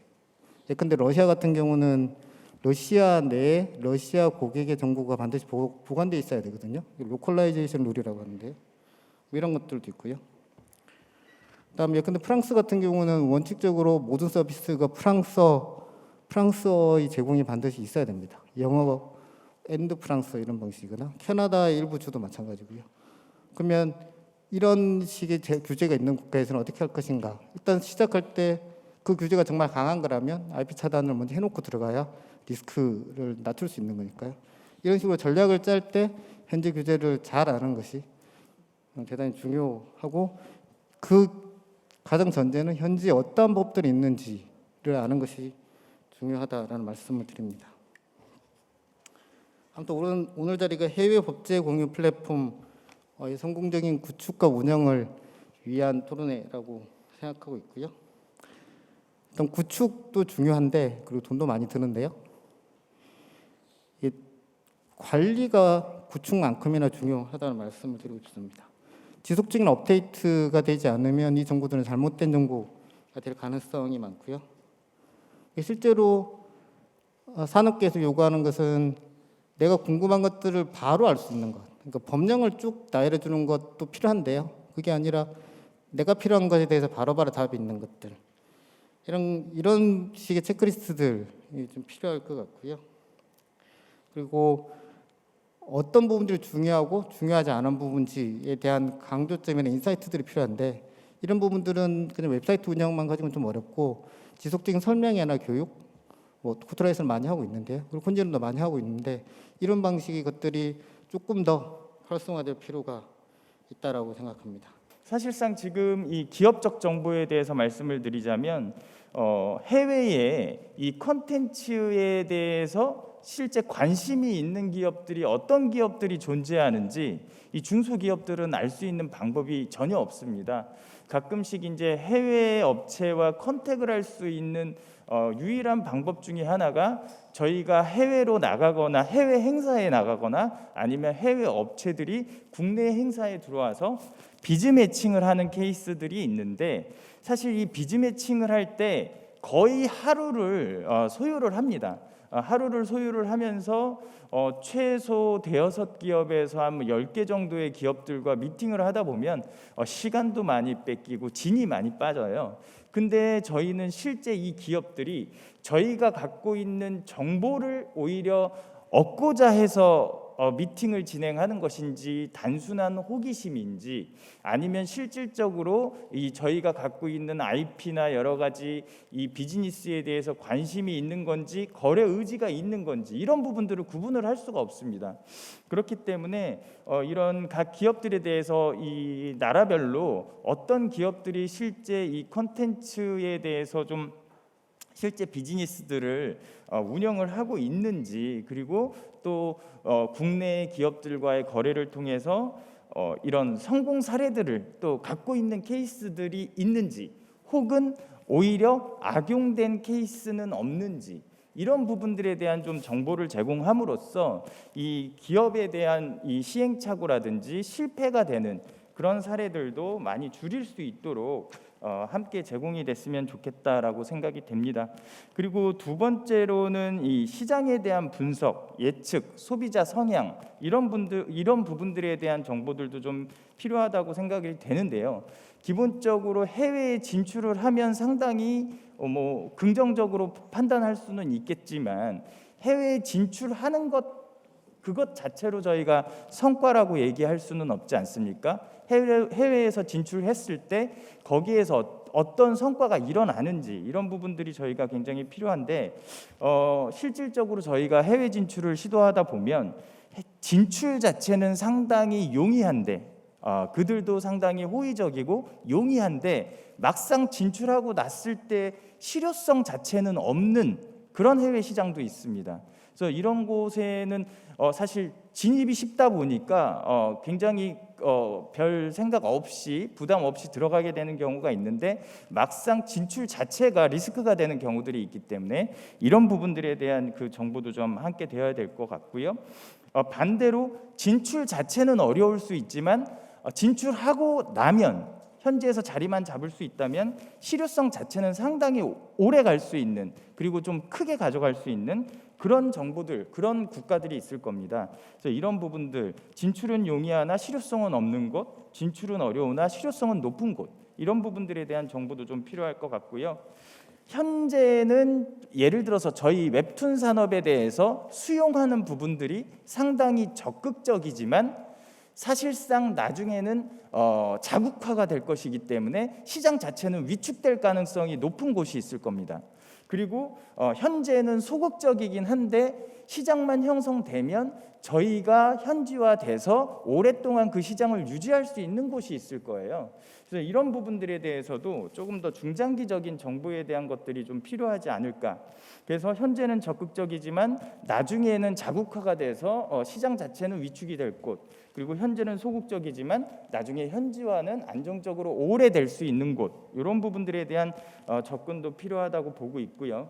예컨대 러시아 같은 경우는 러시아 내에 러시아 고객의 정보가 반드시 보관되어 있어야 되거든요. 로컬라이제이션 룰이라고 하는데 뭐 이런 것들도 있고요. 그다음에 예컨대 프랑스 같은 경우는 원칙적으로 모든 서비스가 프랑스어의 제공이 반드시 있어야 됩니다. 영어 앤드 프랑스어 이런 방식이거나 캐나다의 일부 주도 마찬가지고요. 그러면 이런 식의 규제가 있는 국가에서는 어떻게 할 것인가? 일단 시작할 때 그 규제가 정말 강한 거라면 IP 차단을 먼저 해놓고 들어가야 리스크를 낮출 수 있는 거니까요. 이런 식으로 전략을 짤 때 현재 규제를 잘 아는 것이 대단히 중요하고 그 가장 전제는 현재 어떠한 법들이 있는지를 아는 것이 중요하다라는 말씀을 드립니다. 아무튼 오늘 자리가 해외 법제 공유 플랫폼의 성공적인 구축과 운영을 위한 토론회라고 생각하고 있고요. 일단 구축도 중요한데 그리고 돈도 많이 드는데요. 관리가 구축만큼이나 중요하다는 말씀을 드리고 싶습니다. 지속적인 업데이트가 되지 않으면 이 정보들은 잘못된 정보가 될 가능성이 많고요. 실제로 산업계에서 요구하는 것은 내가 궁금한 것들을 바로 알 수 있는 것. 그러니까 법령을 쭉 나열해 주는 것도 필요한데요. 그게 아니라 내가 필요한 것에 대해서 바로바로 답이 있는 것들. 이런 식의 체크리스트들이 좀 필요할 것 같고요. 그리고 어떤 부분들이 중요하고 중요하지 않은 부분지에 대한 강조점이나 인사이트들이 필요한데 이런 부분들은 그냥 웹사이트 운영만 가지고는 좀 어렵고 지속적인 설명회나 교육, 코트라이스를 많이 하고 있는데요. 그리고 콘지름도 많이 하고 있는데 이런 방식의 것들이 조금 더 활성화될 필요가 있다라고 생각합니다. 사실상 지금 이 기업적 정보에 대해서 말씀을 드리자면 해외에 이 컨텐츠에 대해서 실제 관심이 있는 기업들이 어떤 기업들이 존재하는지 이 중소기업들은 알 수 있는 방법이 전혀 없습니다. 가끔씩 이제 해외 업체와 컨택을 할 수 있는 유일한 방법 중에 하나가 저희가 해외로 나가거나 해외 행사에 나가거나 아니면 해외 업체들이 국내 행사에 들어와서 비즈 매칭을 하는 케이스들이 있는데 사실 이 비즈 매칭을 할 때 거의 하루를 소요를 합니다. 하루를 소요를 하면서 최소 대여섯 기업에서 한 10개 정도의 기업들과 미팅을 하다 보면 시간도 많이 뺏기고 진이 많이 빠져요. 근데 저희는 실제 이 기업들이 저희가 갖고 있는 정보를 오히려 얻고자 해서 미팅을 진행하는 것인지 단순한 호기심인지 아니면 실질적으로 이 저희가 갖고 있는 IP나 여러 가지 이 비즈니스에 대해서 관심이 있는 건지 거래 의지가 있는 건지 이런 부분들을 구분을 할 수가 없습니다. 그렇기 때문에 이런 각 기업들에 대해서 이 나라별로 어떤 기업들이 실제 이 콘텐츠에 대해서 좀 실제 비즈니스들을 운영을 하고 있는지 그리고 또 국내 기업들과의 거래를 통해서 이런 성공 사례들을 또 갖고 있는 케이스들이 있는지 혹은 오히려 악용된 케이스는 없는지 이런 부분들에 대한 좀 정보를 제공함으로써 이 기업에 대한 이 시행착오라든지 실패가 되는 그런 사례들도 많이 줄일 수 있도록 함께 제공이 됐으면 좋겠다라고 생각이 됩니다. 그리고 두 번째로는 이 시장에 대한 분석, 예측, 소비자 성향 이런 부분들에 대한 정보들도 좀 필요하다고 생각이 되는데요. 기본적으로 해외에 진출을 하면 상당히 뭐 긍정적으로 판단할 수는 있겠지만 해외에 진출하는 그것 자체로 저희가 성과라고 얘기할 수는 없지 않습니까? 해외에서 진출했을 때 거기에서 어떤 성과가 일어나는지 이런 부분들이 저희가 굉장히 필요한데 실질적으로 저희가 해외 진출을 시도하다 보면 진출 자체는 상당히 용이한데 그들도 상당히 호의적이고 용이한데 막상 진출하고 났을 때 실효성 자체는 없는 그런 해외 시장도 있습니다. 그래서 이런 곳에는 사실 진입이 쉽다 보니까 굉장히 별 생각 없이 부담 없이 들어가게 되는 경우가 있는데 막상 진출 자체가 리스크가 되는 경우들이 있기 때문에 이런 부분들에 대한 그 정보도 좀 함께 되어야 될 것 같고요. 반대로 진출 자체는 어려울 수 있지만 진출하고 나면 현지에서 자리만 잡을 수 있다면 실효성 자체는 상당히 오래 갈 수 있는 그리고 좀 크게 가져갈 수 있는 그런 정보들, 그런 국가들이 있을 겁니다. 그래서 이런 부분들, 진출은 용이하나 실효성은 없는 곳, 진출은 어려우나 실효성은 높은 곳, 이런 부분들에 대한 정보도 좀 필요할 것 같고요. 현재는 예를 들어서 저희 웹툰 산업에 대해서 수용하는 부분들이 상당히 적극적이지만 사실상 나중에는 자국화가 될 것이기 때문에 시장 자체는 위축될 가능성이 높은 곳이 있을 겁니다. 그리고 현재는 소극적이긴 한데 시장만 형성되면 저희가 현지화돼서 오랫동안 그 시장을 유지할 수 있는 곳이 있을 거예요. 그래서 이런 부분들에 대해서도 조금 더 중장기적인 정보에 대한 것들이 좀 필요하지 않을까. 그래서 현재는 적극적이지만 나중에는 자국화가 돼서 시장 자체는 위축이 될 곳, 그리고 현재는 소극적이지만 나중에 현지화는 안정적으로 오래 될 수 있는 곳, 이런 부분들에 대한 접근도 필요하다고 보고 있고요.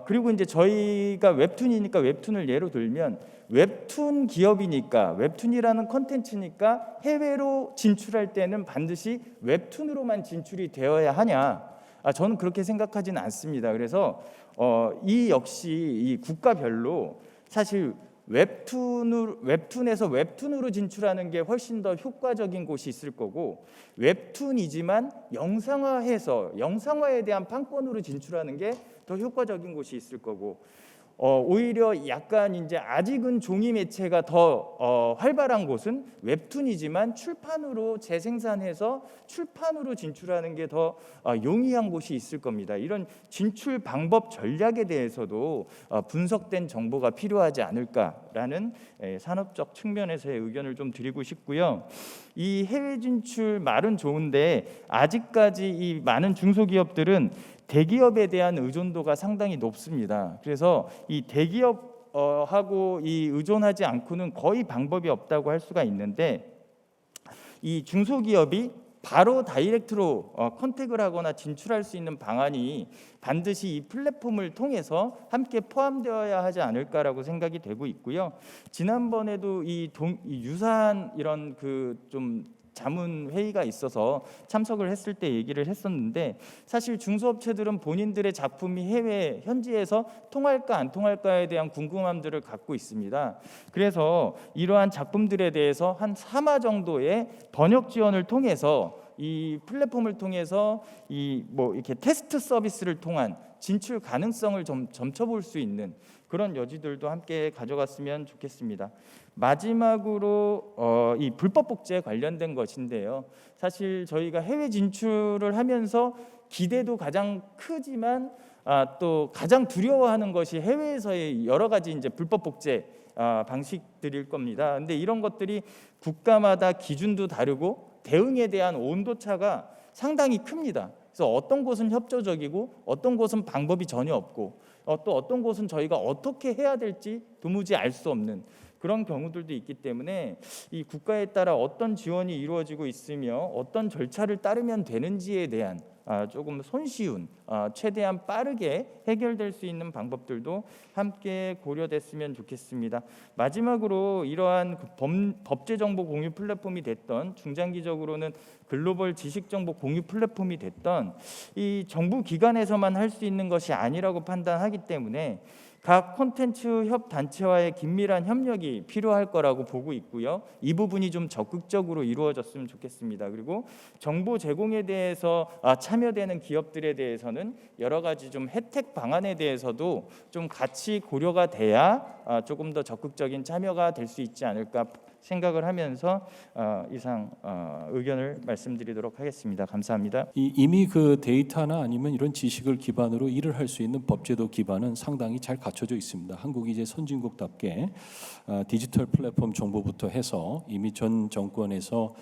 그리고 이제 저희가 웹툰이니까 웹툰을 예로 들면 웹툰 기업이니까 웹툰이라는 컨텐츠니까 해외로 진출할 때는 반드시 웹툰으로만 진출이 되어야 하냐? 저는 그렇게 생각하지는 않습니다. 그래서 이 역시 이 국가별로 사실 웹툰에서 웹툰으로 진출하는 게 훨씬 더 효과적인 곳이 있을 거고 웹툰이지만 영상화해서 영상화에 대한 판권으로 진출하는 게 더 효과적인 곳이 있을 거고 오히려 약간 이제 아직은 종이 매체가 더 활발한 곳은 웹툰이지만 출판으로 재생산해서 출판으로 진출하는 게 더 용이한 곳이 있을 겁니다. 이런 진출 방법 전략에 대해서도 분석된 정보가 필요하지 않을까라는 산업적 측면에서의 의견을 좀 드리고 싶고요. 이 해외 진출 말은 좋은데 아직까지 이 많은 중소기업들은 대기업에 대한 의존도가 상당히 높습니다. 그래서 이 대기업하고 이 의존하지 않고는 거의 방법이 없다고 할 수가 있는데 이 중소기업이 바로 다이렉트로 컨택을 하거나 진출할 수 있는 방안이 반드시 이 플랫폼을 통해서 함께 포함되어야 하지 않을까라고 생각이 되고 있고요. 지난번에도 이 유사한 이런 그 좀 자문 회의가 있어서 참석을 했을 때 얘기를 했었는데 사실 중소업체들은 본인들의 작품이 해외 현지에서 통할까 안 통할까에 대한 궁금함들을 갖고 있습니다. 그래서 이러한 작품들에 대해서 한 3화 정도의 번역 지원을 통해서 이 플랫폼을 통해서 이 뭐 이렇게 테스트 서비스를 통한 진출 가능성을 좀 점쳐볼 수 있는 그런 여지들도 함께 가져갔으면 좋겠습니다. 마지막으로 이 불법 복제에 관련된 것인데요. 사실 저희가 해외 진출을 하면서 기대도 가장 크지만 또 가장 두려워하는 것이 해외에서의 여러 가지 이제 불법 복제 방식들일 겁니다. 근데 이런 것들이 국가마다 기준도 다르고 대응에 대한 온도차가 상당히 큽니다. 그래서 어떤 곳은 협조적이고 어떤 곳은 방법이 전혀 없고 또 어떤 곳은 저희가 어떻게 해야 될지 도무지 알 수 없는 그런 경우들도 있기 때문에 이 국가에 따라 어떤 지원이 이루어지고 있으며 어떤 절차를 따르면 되는지에 대한 조금 손쉬운 최대한 빠르게 해결될 수 있는 방법들도 함께 고려됐으면 좋겠습니다. 마지막으로 이러한 법제 정보 공유 플랫폼이 됐던 중장기적으로는 글로벌 지식 정보 공유 플랫폼이 됐던 이 정부 기관에서만 할 수 있는 것이 아니라고 판단하기 때문에 각 콘텐츠 협 단체와의 긴밀한 협력이 필요할 거라고 보고 있고요. 이 부분이 좀 적극적으로 이루어졌으면 좋겠습니다. 그리고 정보 제공에 대해서 참여되는 기업들에 대해서는 여러 가지 좀 혜택 방안에 대해서도 좀 같이 고려가 돼야 조금 더 적극적인 참여가 될 수 있지 않을까 생각을 하면서 이상 의견을 말씀드리도록 하겠습니다. 감사합니다. 이미 그 데이터나 아니면 이런 지식을 기반으로 일을 할 수 있는 법제도 기반은 상당히 잘 갖춰져 있습니다. 한국이 이제 선진국답게 디지털 플랫폼 정보부터 해서 이미 전 정권에서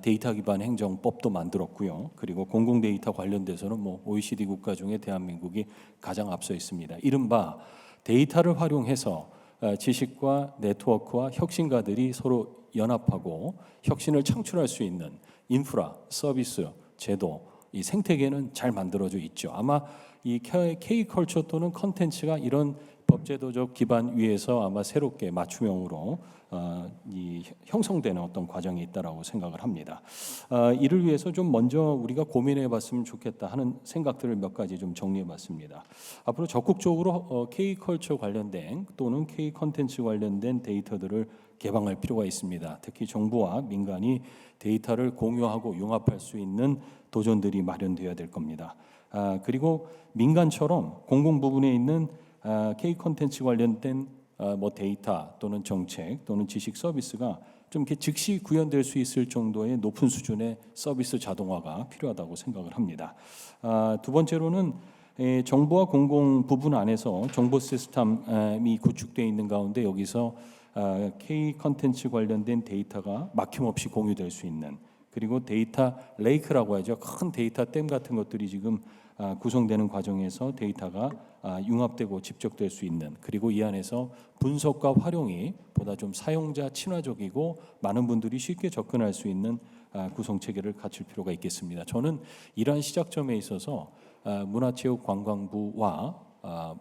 데이터 기반 행정법도 만들었고요. 그리고 공공 데이터 관련돼서는 뭐 OECD 국가 중에 대한민국이 가장 앞서 있습니다. 이른바 데이터를 활용해서 지식과 네트워크와 혁신가들이 서로 연합하고 혁신을 창출할 수 있는 인프라, 서비스, 제도, 이 생태계는 잘 만들어져 있죠. 아마 이 K컬처 또는 컨텐츠가 이런 법제도적 기반 위에서 아마 새롭게 맞춤형으로 이 형성되는 어떤 과정이 있다라고 생각을 합니다. 이를 위해서 좀 먼저 우리가 고민해봤으면 좋겠다 하는 생각들을 몇 가지 좀 정리해봤습니다. 앞으로 적극적으로 K컬처 관련된 또는 K 컨텐츠 관련된 데이터들을 개방할 필요가 있습니다. 특히 정부와 민간이 데이터를 공유하고 융합할 수 있는 도전들이 마련되어야 될 겁니다. 그리고 민간처럼 공공 부분에 있는 K 콘텐츠 관련된 뭐 데이터 또는 정책 또는 지식 서비스가 좀 이렇게 즉시 구현될 수 있을 정도의 높은 수준의 서비스 자동화가 필요하다고 생각을 합니다. 두 번째로는 정부와 공공 부분 안에서 정보 시스템이 구축되어 있는 가운데 여기서 K 콘텐츠 관련된 데이터가 막힘없이 공유될 수 있는, 그리고 데이터 레이크라고 하죠. 큰 데이터 댐 같은 것들이 지금 구성되는 과정에서 데이터가 융합되고 집적될 수 있는, 그리고 이 안에서 분석과 활용이 보다 좀 사용자 친화적이고 많은 분들이 쉽게 접근할 수 있는 구성 체계를 갖출 필요가 있겠습니다. 저는 이러한 시작점에 있어서 문화체육관광부와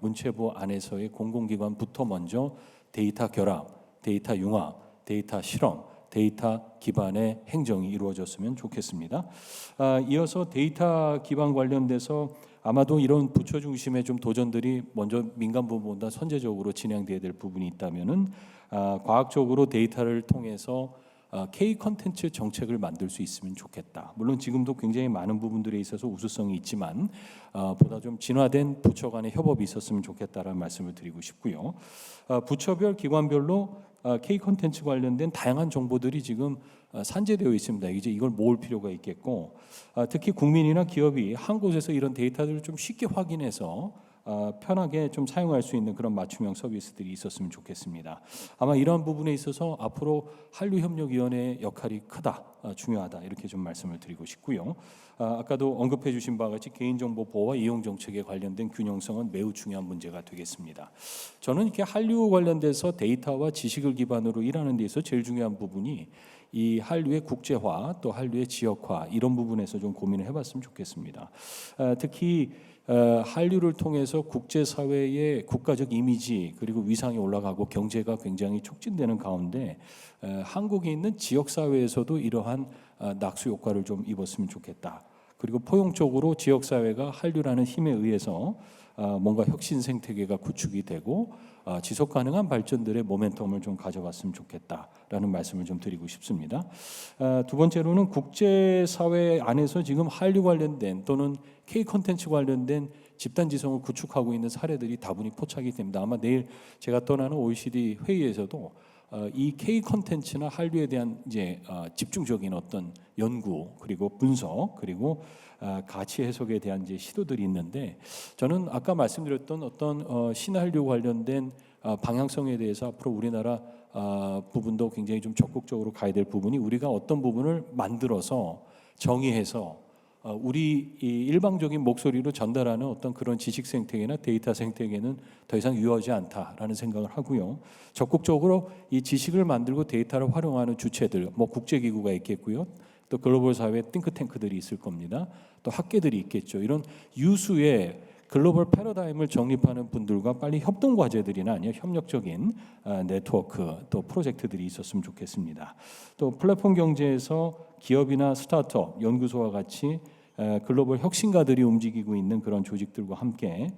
문체부 안에서의 공공기관부터 먼저 데이터 결합, 데이터 융합, 데이터 실험, 데이터 기반의 행정이 이루어졌으면 좋겠습니다. 이어서 데이터 기반 관련돼서 아마도 이런 부처 중심의 좀 도전들이 먼저 민간 부분보다 선제적으로 진행돼야 될 부분이 있다면은 과학적으로 데이터를 통해서 K 컨텐츠 정책을 만들 수 있으면 좋겠다. 물론 지금도 굉장히 많은 부분들에 있어서 우수성이 있지만 보다 좀 진화된 부처 간의 협업이 있었으면 좋겠다라는 말씀을 드리고 싶고요. 부처별 기관별로 K 콘텐츠 관련된 다양한 정보들이 지금 산재되어 있습니다. 이제 이걸 모을 필요가 있겠고, 특히 국민이나 기업이 한 곳에서 이런 데이터들을 좀 쉽게 확인해서 편하게 좀 사용할 수 있는 그런 맞춤형 서비스들이 있었으면 좋겠습니다. 아마 이러한 부분에 있어서 앞으로 한류협력위원회의 역할이 크다, 중요하다, 이렇게 좀 말씀을 드리고 싶고요. 아까도 언급해 주신 바와 같이 개인정보 보호와 이용정책에 관련된 균형성은 매우 중요한 문제가 되겠습니다. 저는 이렇게 한류 관련돼서 데이터와 지식을 기반으로 일하는 데 있어서 제일 중요한 부분이 이 한류의 국제화 또 한류의 지역화, 이런 부분에서 좀 고민을 해봤으면 좋겠습니다. 특히 한류를 통해서 국제사회의 국가적 이미지 그리고 위상이 올라가고 경제가 굉장히 촉진되는 가운데 한국에 있는 지역사회에서도 이러한 낙수 효과를 좀 입었으면 좋겠다. 그리고 포용적으로 지역사회가 한류라는 힘에 의해서 뭔가 혁신 생태계가 구축이 되고 지속 가능한 발전들의 모멘텀을 좀 가져갔으면 좋겠다라는 말씀을 좀 드리고 싶습니다. 두 번째로는 국제사회 안에서 지금 한류 관련된 또는 K 콘텐츠 관련된 집단지성을 구축하고 있는 사례들이 다분히 포착이 됩니다. 아마 내일 제가 떠나는 OECD 회의에서도 이 K 콘텐츠나 한류에 대한 이제 집중적인 어떤 연구 그리고 분석 그리고 가치 해석에 대한 이제 시도들이 있는데, 저는 아까 말씀드렸던 어떤 신한류 관련된 방향성에 대해서 앞으로 우리나라 부분도 굉장히 좀 적극적으로 가야 될 부분이, 우리가 어떤 부분을 만들어서 정의해서 우리 이 일방적인 목소리로 전달하는 어떤 그런 지식 생태계나 데이터 생태계는 더 이상 유효하지 않다라는 생각을 하고요. 적극적으로 이 지식을 만들고 데이터를 활용하는 주체들, 뭐 국제기구가 있겠고요. 또 글로벌 사회 띵크탱크들이 있을 겁니다. 또 학계들이 있겠죠. 이런 유수의 글로벌 패러다임을 정립하는 분들과 빨리 협동 과제들이나 아니면 협력적인 네트워크 또 프로젝트들이 있었으면 좋겠습니다. 또 플랫폼 경제에서 기업이나 스타트업, 연구소와 같이 글로벌 혁신가들이 움직이고 있는 그런 조직들과 함께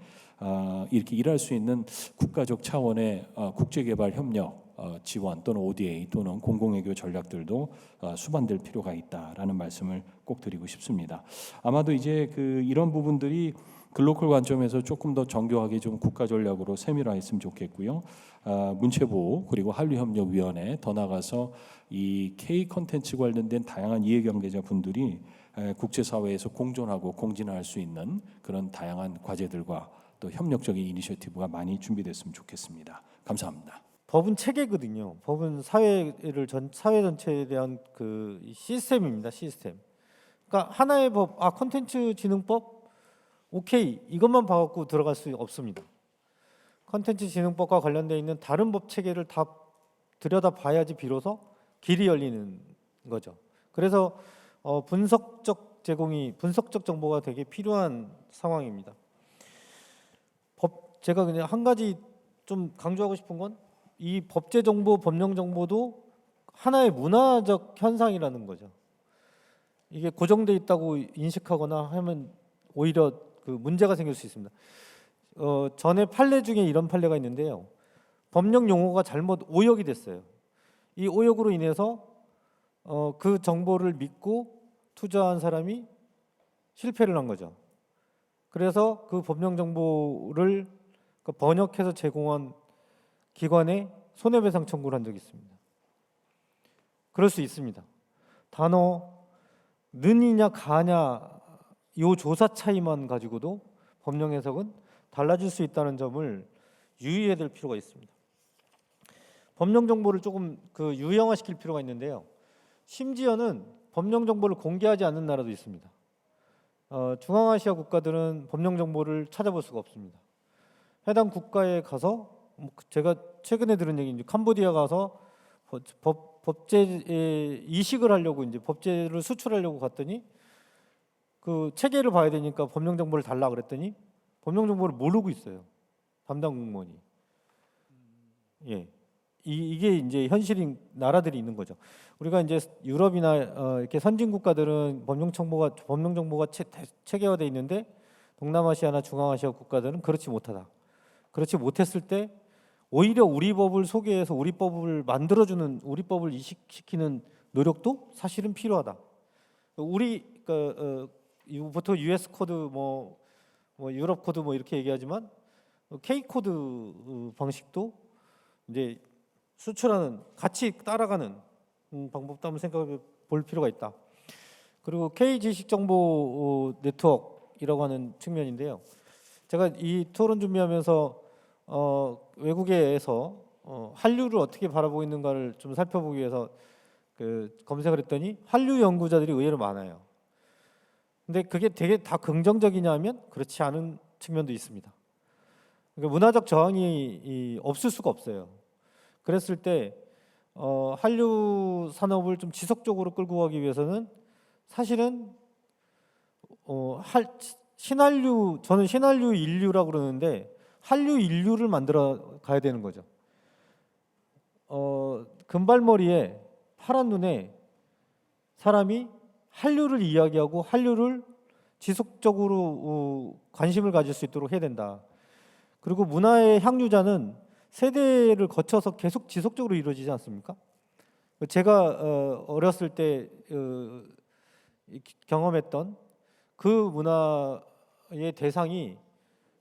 이렇게 일할 수 있는 국가적 차원의 국제개발 협력 지원 또는 ODA 또는 공공외교 전략들도 수반될 필요가 있다라는 말씀을 꼭 드리고 싶습니다. 아마도 이제 이런 부분들이 글로컬 관점에서 조금 더 정교하게 좀 국가 전략으로 세밀화했으면 좋겠고요. 문체부 그리고 한류협력위원회 더 나가서 이 K 컨텐츠 관련된 다양한 이해관계자 분들이 국제사회에서 공존하고 공진할 수 있는 그런 다양한 과제들과 또 협력적인 이니셔티브가 많이 준비됐으면 좋겠습니다. 감사합니다. 법은 체계거든요. 법은 사회 전체에 대한 그 시스템입니다. 시스템. 그러니까 하나의 법, 콘텐츠 진흥법, 오케이 이것만 봐갖고 들어갈 수 없습니다. 콘텐츠 진흥법과 관련되어 있는 다른 법 체계를 다 들여다봐야지 비로소 길이 열리는 거죠. 그래서 분석적 정보가 되게 필요한 상황입니다. 제가 그냥 한 가지 좀 강조하고 싶은 건 이 법제 정보, 법령 정보도 하나의 문화적 현상이라는 거죠. 이게 고정돼 있다고 인식하거나 하면 오히려 그 문제가 생길 수 있습니다. 전에 판례 중에 이런 판례가 있는데요. 법령 용어가 잘못 오역이 됐어요. 이 오역으로 인해서 그 정보를 믿고 투자한 사람이 실패를 한 거죠. 그래서 그 법령 정보를 번역해서 제공한 기관에 손해배상 청구를 한 적이 있습니다. 그럴 수 있습니다. 단어 는이냐 가냐 이 조사 차이만 가지고도 법령 해석은 달라질 수 있다는 점을 유의해야 될 필요가 있습니다. 법령 정보를 조금 유형화시킬 필요가 있는데요. 심지어는 법령 정보를 공개하지 않는 나라도 있습니다. 중앙아시아 국가들은 법령 정보를 찾아볼 수가 없습니다. 해당 국가에 가서 제가 최근에 들은 얘기인데 캄보디아 가서 법제 이식을 하려고 이제 법제를 수출하려고 갔더니 그 체계를 봐야 되니까 법령 정보를 달라 그랬더니 법령 정보를 모르고 있어요. 담당 공무원이. 예. 이게 이제 현실인 나라들이 있는 거죠. 우리가 이제 유럽이나 이렇게 선진 국가들은 법령 정보가 체계화되어 있는데 동남아시아나 중앙아시아 국가들은 그렇지 못하다. 그렇지 못했을 때 오히려 우리 법을 소개해서 우리 법을 만들어주는 우리 법을 이식시키는 노력도 사실은 필요하다. 보통 US 코드 뭐 유럽 코드 이렇게 얘기하지만 K 코드 방식도 이제 수출하는 같이 따라가는 방법도 한번 생각해 볼 필요가 있다. 그리고 K 지식 정보 네트워크이라고 하는 측면인데요. 제가 이 토론 준비하면서 외국에서 한류를 어떻게 바라보고 있는가를 좀 살펴보기 위해서 검색을 했더니 한류 연구자들이 의외로 많아요. 근데 그게 되게 다 긍정적이냐 하면 그렇지 않은 측면도 있습니다. 그러니까 문화적 저항이 없을 수가 없어요. 그랬을 때 한류 산업을 좀 지속적으로 끌고 가기 위해서는 사실은 저는 신한류 인류라고 그러는데 한류 인류를 만들어 가야 되는 거죠. 금발머리에 파란 눈에 사람이 한류를 이야기하고 한류를 지속적으로 관심을 가질 수 있도록 해야 된다. 그리고 문화의 향유자는 세대를 거쳐서 계속 지속적으로 이루어지지 않습니까? 제가 어렸을 때 경험했던 그 문화의 대상이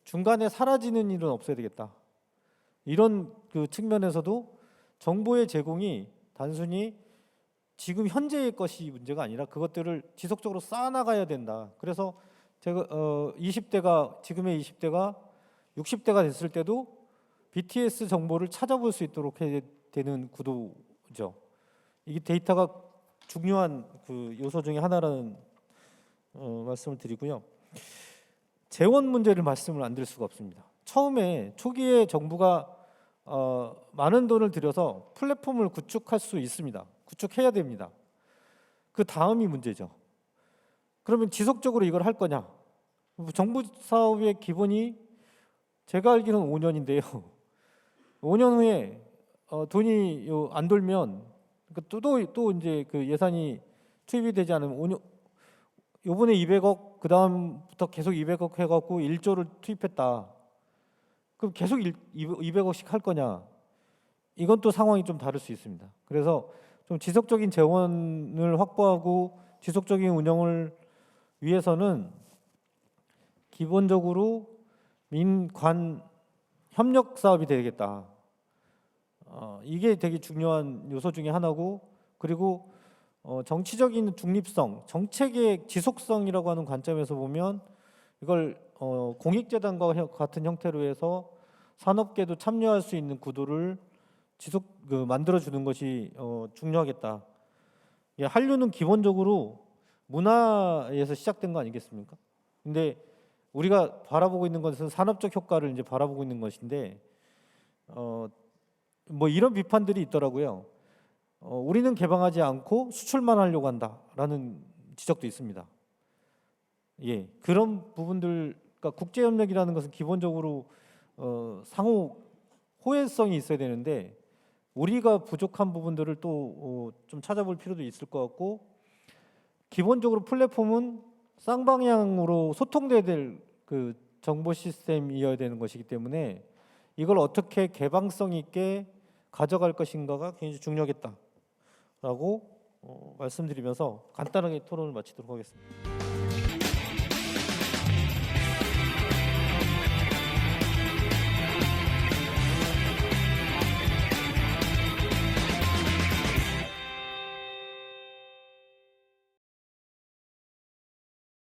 중간에 사라지는 일은 없어야 되겠다. 이런 측면에서도 정보의 제공이 단순히 지금 현재의 것이 문제가 아니라 그것들을 지속적으로 쌓아나가야 된다. 그래서 제가 지금의 20대가 60대가 됐을 때도 BTS 정보를 찾아볼 수 있도록 해야 되는 구도죠. 이게 데이터가 중요한 요소 중에 하나라는 말씀을 드리고요. 재원 문제를 말씀을 안 드릴 수가 없습니다. 처음에 초기에 정부가 많은 돈을 들여서 플랫폼을 구축할 수 있습니다. 구축해야 됩니다. 그 다음이 문제죠. 그러면 지속적으로 이걸 할 거냐? 정부 사업의 기본이 제가 알기로는 5년인데요. 5년 후에 돈이 안 돌면 또 이제 그 예산이 투입이 되지 않으면 요번에 200억, 그 다음부터 계속 200억 해갖고 1조를 투입했다. 그럼 계속 200억씩 할 거냐? 이건 또 상황이 좀 다를 수 있습니다. 그래서 좀 지속적인 재원을 확보하고 지속적인 운영을 위해서는 기본적으로 민관 협력 사업이 되겠다. 이게 되게 중요한 요소 중에 하나고, 그리고 정치적인 중립성, 정책의 지속성이라고 하는 관점에서 보면 이걸 공익재단과 같은 형태로 해서 산업계도 참여할 수 있는 구도를 만들어 주는 것이 중요하겠다. 예, 한류는 기본적으로 문화에서 시작된 거 아니겠습니까? 근데 우리가 바라보고 있는 것은 산업적 효과를 이제 바라보고 있는 것인데 뭐 이런 비판들이 있더라고요. 우리는 개방하지 않고 수출만 하려고 한다라는 지적도 있습니다. 예, 그런 부분들, 그러니까 국제협력이라는 것은 기본적으로 상호 호혜성이 있어야 되는데 우리가 부족한 부분들을 또 좀 찾아볼 필요도 있을 것 같고, 기본적으로 플랫폼은 쌍방향으로 소통돼야 될 그 정보 시스템이어야 되는 것이기 때문에 이걸 어떻게 개방성 있게 가져갈 것인가가 굉장히 중요하겠다라고 말씀드리면서 간단하게 토론을 마치도록 하겠습니다.